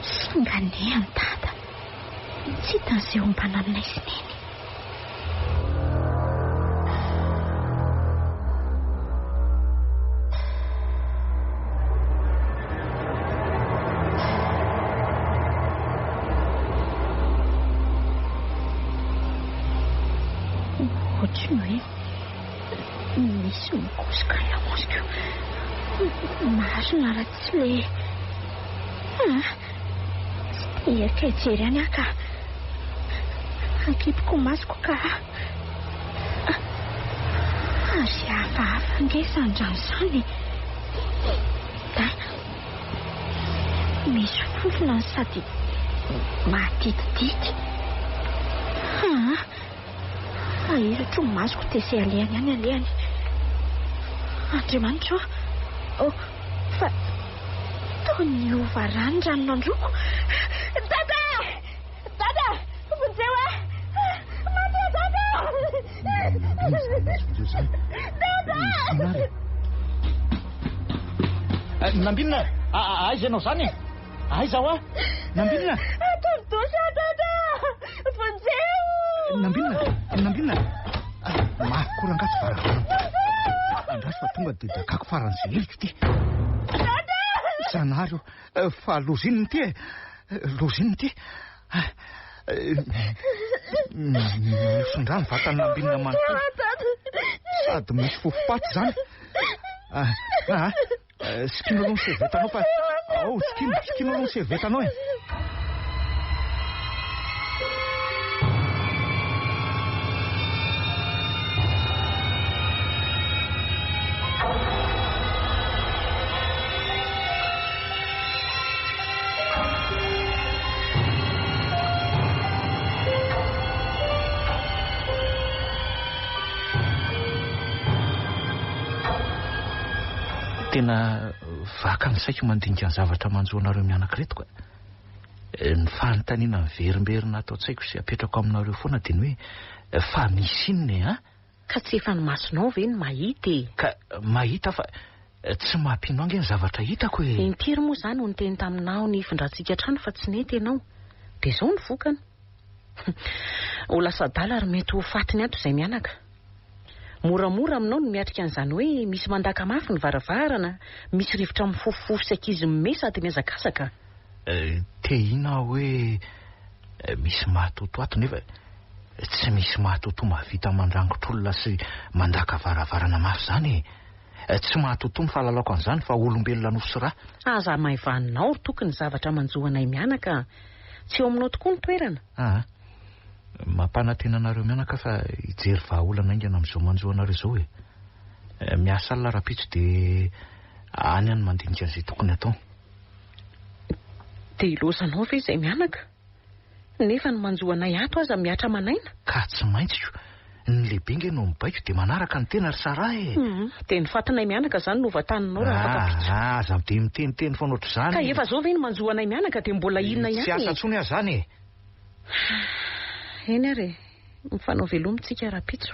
Singanea ny dada. Tsy hitan'izay ombana aminay sy neny. Ohatrany hoe misy mikosoka lamoska. Marina raha tsy le Eka jery any aka. Ankipiko masoko ka. Ary hafahafa ngesan-drano izany. Misy fofona sady matitidity. Ahiratra ny masoko tezay alehany any alehany. Andriamanitra fa taony ova rano nandroko. Dada! Vonjeo a! Mandeha dada! Nambinina! Aiza ianao zany? Aiza ho a? Nambinina! Tondosa dada! Vonjeo! Nambinina! Mahakorangato farany. Andraso fa tonga dia dakako faran'izay helika ity. Dada! Zanareo, fa lozininy ity e. Lozininy ity. Misondrany vatany Nambinina manontolo. Sady misy fofopaty zany. Sikino aloha ny servetanao fa sikino aloha ny servetanao e. Tena vaka ny saiko mandinika ny zavatra manjoanareo mianaka reto ka. Ny fanontaniana ny verimberina atao tsaiko sy apetrako aminareo foana dia ny hoe fa misy inona Ka tsy efa ny masonao ve ny mahita e? Ka mahita fa tsy mampino ange ny zavatra hitako e. Impiry moa zany ho niteny taminao ny ifindratsika trano fa tsy nety ianao. Dia izao ny vokany. Ho lasa dala ary mety ho fatiny ato izay mianaka. Moramora aminao no miatrika an'izany hoe misy mandaka mafy ny varavarana, misy rivotra mifofofofo sy ankizy mime sady miazakazaka. Tehina hoe misy mahatoto ato nefa tsy misy mahatoto mahavita mandrangotr'olona sy mandaka varavarana mafy zany. Tsy mahatoto ny fahalalako an'izany fa olombelona nosy ra. Aza maivaninao ry tokony zavatra manjoanay mianaka. Tsy eo aminao tokoa ny toerana. Mampana-tena anareo mianaka fa hijery vahaolana aingana amin'izao manjoanareo izao e. Miasa alina rapitso dia any any mandinika an'izay tokony atao. Dia ilozanao ve izay mianaka? Nefa ny manjoanay ato aza miatra manaina? Ka tsy maintsy io. Ny lehibe nge no mibaiko dia manaraka ny tena ry Sara e. Dia ny fatanay mianaka zany no vataninao raha fatapitso. Aza dia miteniteny foana ohatr' izany. Ka efa zao ve ny manjoanay mianaka dia mbola inona ihany? Tsy asa ntsony azy zany e. Eny ary, mifanao velomitsika rapitso.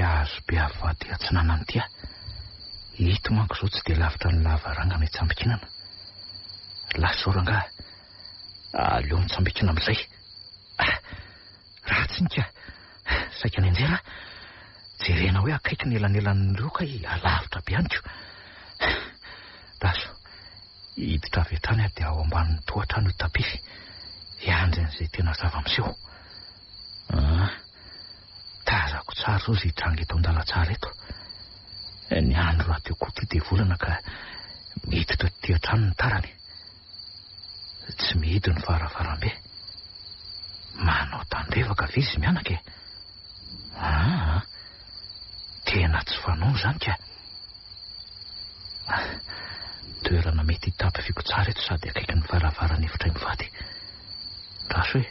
hazo be avady atsinana ny tia. Hito manko izao tsy dia lavitra ny lavaranga ny tsambikinana. Lasoranga aleo mitsambikina amin'izay. Ratsy nika saika ny anjera jerena hoe akaiky ny elanelan'ny loka alavitra be aniko. Daso hiditra avy hatrany dia ao ambanin'ny tohatrano tapify iandrin'izay tena zava-miseho. Tazako tsara zao izay tranga eto an-dalatsara eto. Ny andro raha teo koa ty dia volana ka miditra ty hatrano ny tarany. Tsy mihidy ny varavarambe. Manao tandrevaka ve izy mianaka e? Tena tsy fanono zany ka. Toerana mety hitapifiko tsara eto sady akaiky ny varavarany efitra mivady. Raso hoe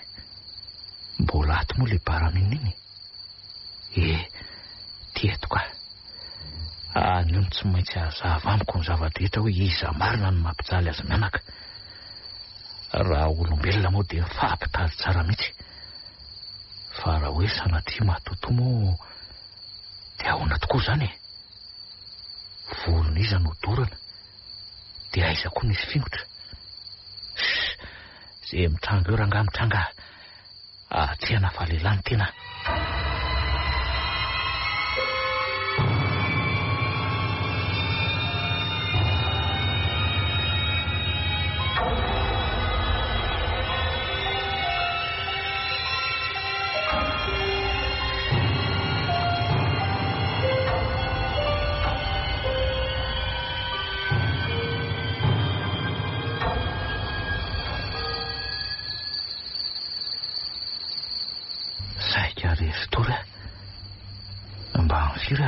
mbola ato moa le baraminina iny. Tieto ka. Anio ny tsy maintsy hazava amiko ny zava-drehetra hoe iza marina no mampijaly azy mianaka. Raha olombelona moa dia fampitaly tsara mihitsy. Fa raha hoe sanatria matoto moa dia ahoana tokoa zany e. Volony iza no dorana dia aiza koa nisy fingotra. Zay mitranga eo ranga mitranga atsihana fahalelany tena.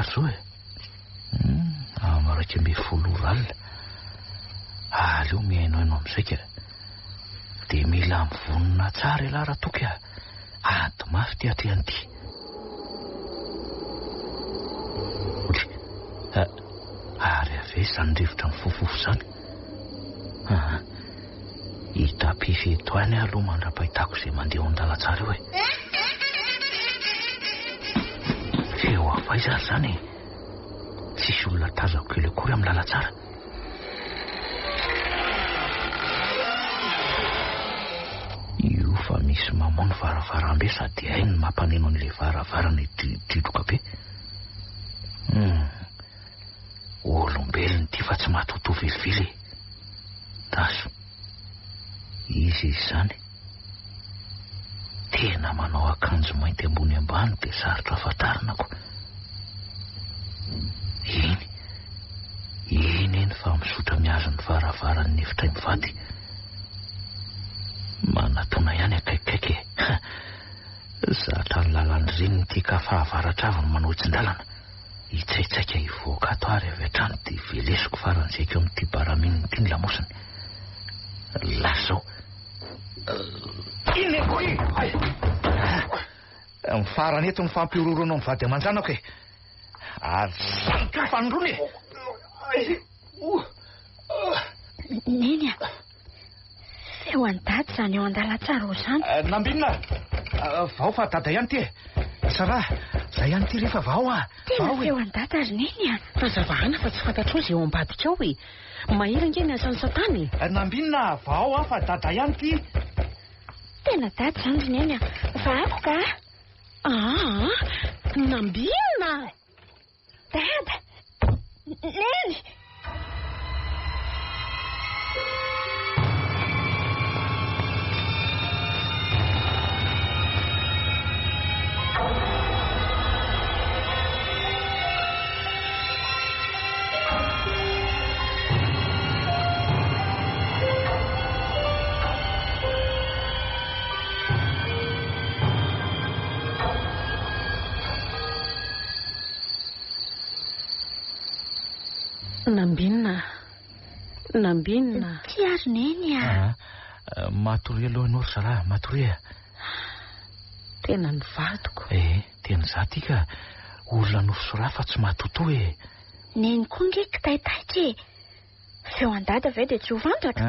Zao e. Amaraky mbe folo ralina. Aleo mihainohaino amin'izay ka. Dia mila mivonona tsara iala toky a. Ady mafy ty atrehany ty. Ary ave zany rivotra mifofofo zany. Hitapify eto any aloha mandra-pahitako izay mandeha ao an-dalatsara eo e. Feo avaiza zany e. Tsisy olona tazako kely akory amin'ny lalatsara. Io fa misy mamono varavarambe sady hainy mampaneno an'ilay varavarana dridroka be. Olombelony ty fa tsy matoto velively. Daso izy zany tena manao akanjo mainty ambony ambany dia sarotra afantarinako. Iny fa misotra miazo ny varavaran'ny efitra mivady. Manatona ihany akaikikaiky. Zatra ny lalany reny ty ka fahavaratra avy ny manao tsin-dalana. Hitsaitsaika hivoaka ato ary avy hatrany dia velesiko faran'izay amin'ity baramininy ity ny lamosiny. Lasao iny koy mifarany eto ny fampiororona mivady aman-janako e. Ary sanika fanondrony Neny a. Feo an-dady zany eo an-dalatsara ho zany. Nambinina. Vao fa dada ihany ty. Sara, zay ihany ty rehefa vao a. Tena feo an-dady ary neny a. Fazavahana fa tsy fantatro izy eo ambadika ao e. Mahery ny asany satany. Nambinina, vao a fa dada ihany ty. Tena dady zany neny a. Vako ka. Nambinina. Dada. Neny. Nambinina. Ty ary neny a. Matory aloha ianao ry Sara, matory e. Tena ny vadiko. Tena za ty ka olona nosora fa tsy matoto e. Neny koa ngeky taitaitra e. Feo an-dady avy dia tsy ho vandraka.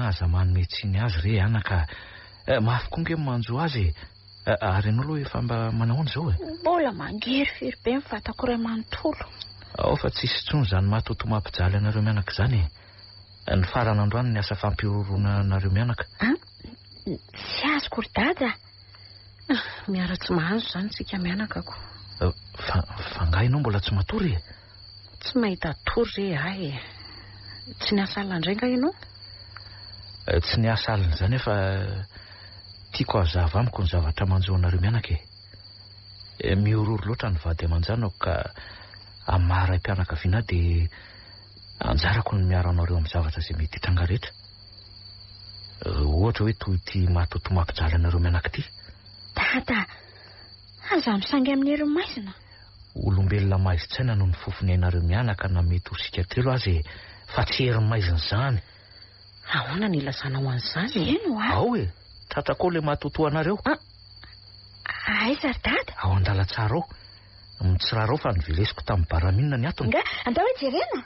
Aza manome tsiny azy re anaka. Mafy koa nge manjo azy. Ary ianao aloha efa mba manahoana izao e? Mbola mangery firy be mifatako ray manontolo. Ao fa tsisy tsony izany matoto mampijaly anareo mianaka izany e. Ny farany androany ny asa fampiroroana anareo mianaka. Tsy azoko ry dada. Miara-tsy mahazo izany tsika mianakako. Fa nga ianao mbola tsy matory e? Tsy mahita tory re ahy e. Tsy niasa alina indray nga ianao? Tsy niasa alina izany efa tiako hazava amiko ny zavatra manjo anareo mianaka e. Miororo loatra ny vady aman-janako ka amaray mpianakaviana dia anjarako ny miaro anareo amin'ny zavatra izay mety hitranga rehetra. Ohatra hoe toy ity matoto mampijaly anareo mianaka ity. Dada, aza misangy amin'ny hery maizina. Olombelona maizitsaina no ny fofony anareo mianaka na mety ho sika telo azy fa tsy hery maizina izany. Ahoana ny ilazana ho an'izany? Eno a? Ao e, tratrako ilay matoto anareo. Aiza ry dada? Ao andala tsara ao. Mitsirarao fa nivelesiko tamin'ny baraminina ny atony. Nga, andao hoe jerena?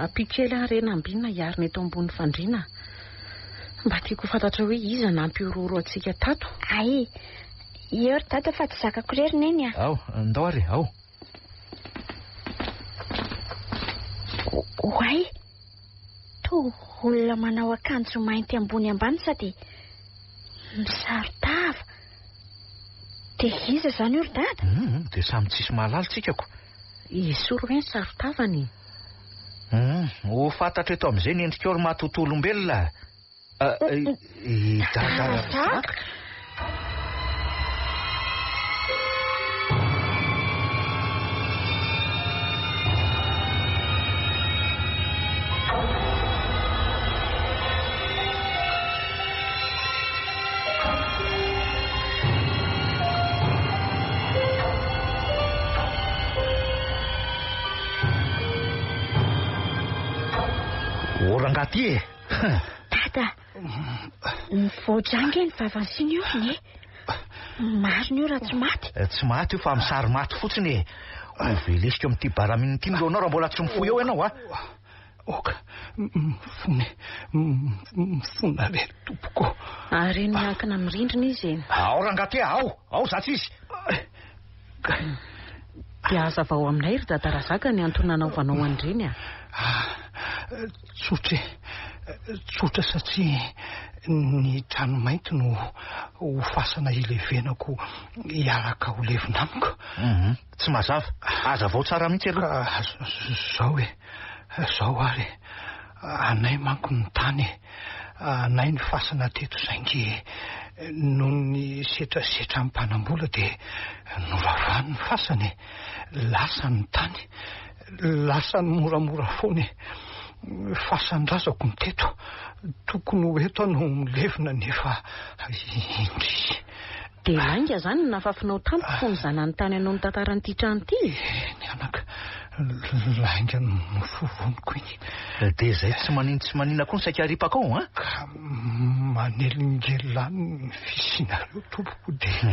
Apikely arena ambinina hiarina eto ambony fandriana. Mba tiako fantatra hoe iza nampiororo atsika tato. Ai, eo ry dada fa tsy zakako rery neny a. Ao, andao ary, ao. Oay, to olona manao akanjo mainty ambony ambany sady misaritava. Dia iza izany io ry dada? Dia samy tsisy mahalala tsikako. Isoro hoe ny saritavany. Ho fantatra eto amin'izay ny endrika eo ry matoto olombelona. Dada. Orangaty e. Dada, ny voajanga ny vavansiana io ny mariny io raha tsy maty. Tsy maty io fa misary maty fotsiny e. Velesika amin'ity baramininy ity ndreo anao raha mbola tsy mifoy eo ianao a. Oka, mifona re tompoko. Ary miankina mirindrina izy eny. Ao Rangaty, ao zatsy izy. Dia hazava ao aminay ry dada Razaka ny antony nanaovanao an'ireny a. Tsotra satria ny trano mainty no ho fasana ilevenako hiaraka ho levina amiko. Tsy mazava, hazavao tsara mihitsy aloha. Zao ary anay manko ny tany, anay ny fasana teto saingy noho ny setrasetra amin'ny mpanambola dia noravany ny fasany, lasa ny tany, lasa ny moramora foana. Fasan-drazako ny teto, tokony ho eto no milevina nefa indry. Dia lainga izany no nafafinao tampoka fo mizana ny tany anao ny tantaran'ity trano ity. Ny anaka, lainga no fovoniko iny. Dia izay tsy manina koa ny saika haripaka ao, a? Ka manelingelany ny fisinareo tompoko dia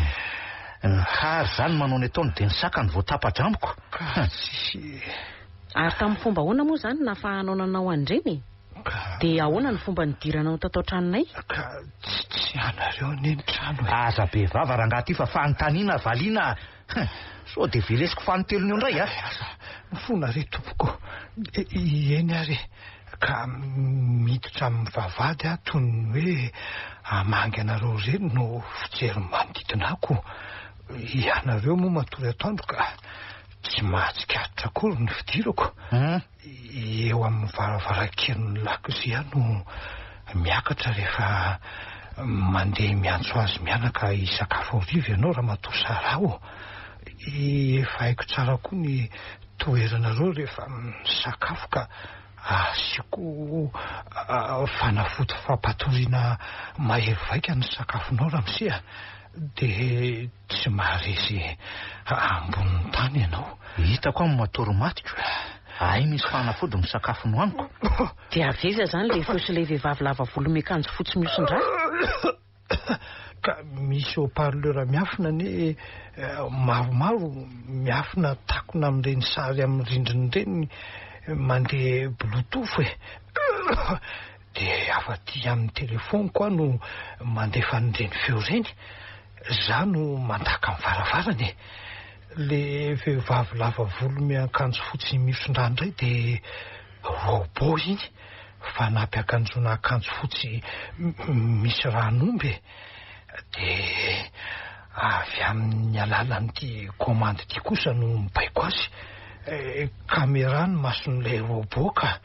ny hary izany manao ny ataony dia ny saka ny voatapatra amiko. Ka tsisy. Ary tamin'ny fomba ahoana moa izany nafahanao nanao an'ireny? Dia ahoana ny fomba nidiranao tatao tranonay? Ka tsy anareo ny trano. Aza be vava Rangaty fa fanontaniana valiana. So dia velesiko fanotelony indray a. Mifona re tompoko. Eny ary ka miditra amin'ny vavady a toy ny hoe hamangy anareo ireny no fijery manodidina ako. Ianareo moa matory atoandro ka tsy mahatsikatra akory ny fidirako. Eo amin'ny varavarankeliny lakozia no miakatra rehefa mandeha miantso azy mianaka hisakafo hariva ianao raha matoa sarao. Efa haiko tsara koa ny toeranareo rehefa misakafo ka asiako fanafody fampatoriana mahery vaika ny sakafonao raha misia. Dia tsy maharesy ambonin'ny tany ianao. Hitako amin'ny matoromatiko. Ay misy fanafody misakafo no aniko. Dia aveza izany ilay fo sy ilay vehivavy lava volo miakanjo fotsy mihosin-drà. Ka misy haut-parleur miafina ny maromaro miafina takona amin'ireny sary amin'ny rindriny ireny mandeha bluetooth e. Dia afa-ty amin'ny telefoniko no mandefa an'ireny feo ireny. Za no mandaka amin'ny varavarana e. Le vehivavy lava volo miakanjo fotsy misondrany indray dia robot iny. Fanampy akanjona akanjo fotsy misy ranomby. Dia avy amin'ny alalan'ity komandy ity kosa no mibaiko azy. Kamera ny mason'ilay robot ka.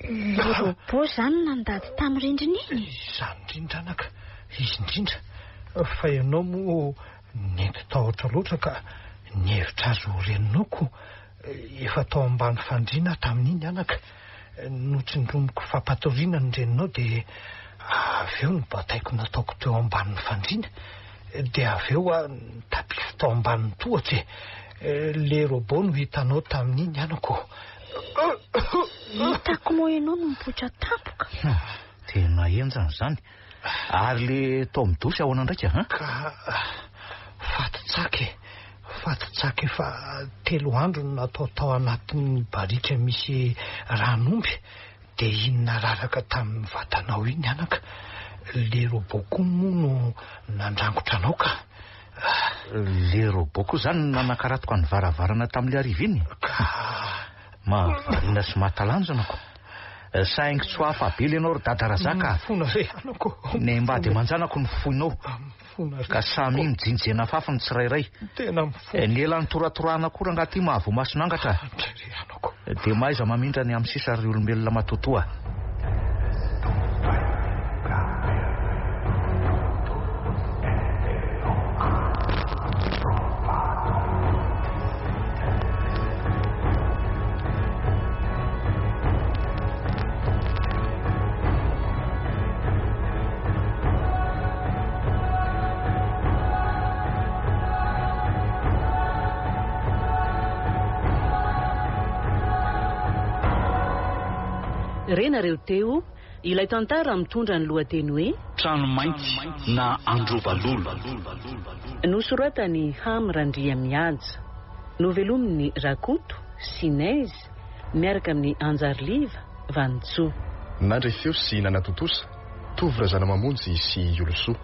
Robot zany nandady tamin'ny rindrina iny. Izany indrindra anaka. Izy indrindra. Fa ianao moa nety tahotra loatra ka nihevitra azy ho reninoko. Efa tao ambany fandriana tamin'iny anaka. Notsindromoko fampatoriana ny reninao dia avy eo ny bataiko nataoko teo ambanin'ny fandriana. Dia avy eo tapify tao ambanin'ny tohatra. Le robot no hitanao tamin'iny anako. Hitako moa ianao no mipoitra tampoka. Tena enjana izany. Ary le tao midosy ahoana ndraika Ka fatitsaka efa 3 andro no natao tao anatin'ny barika misy ranomby. Dia inona raraka tamin'ny vatanao iny anaka. Le robot koa moa no nandrangotra anao ka. Le robot koa zany nanakaratoko ny varavarana tamin'ilay ariva iny. Mahavariana sy mahatalanjonako. Saingy tsy ho hafa be ianao ry dadarazaka. Fona re anako. Ny mba dia manjanako ny foinao. Ka samy mijinjena fafiny tsirairay. Tena mifona. Ny elan'ny toratorana koa rangaty mahavomasonangatra. Dia maiza mamindra ny amin'ny sisa ry olombelona matotoa. Renareo teo ilay tantara mitondra ny lohateny hoe Trano mainty na Androvalolo. Nosoratany Ham Randriamihaja, novelomin'ny Rakoto Sinez miaraka amin'ny Anjarliva Vantsoa. Nandray feo sy nanatotosa Tovy Razana Mamonjy sy Olosoa.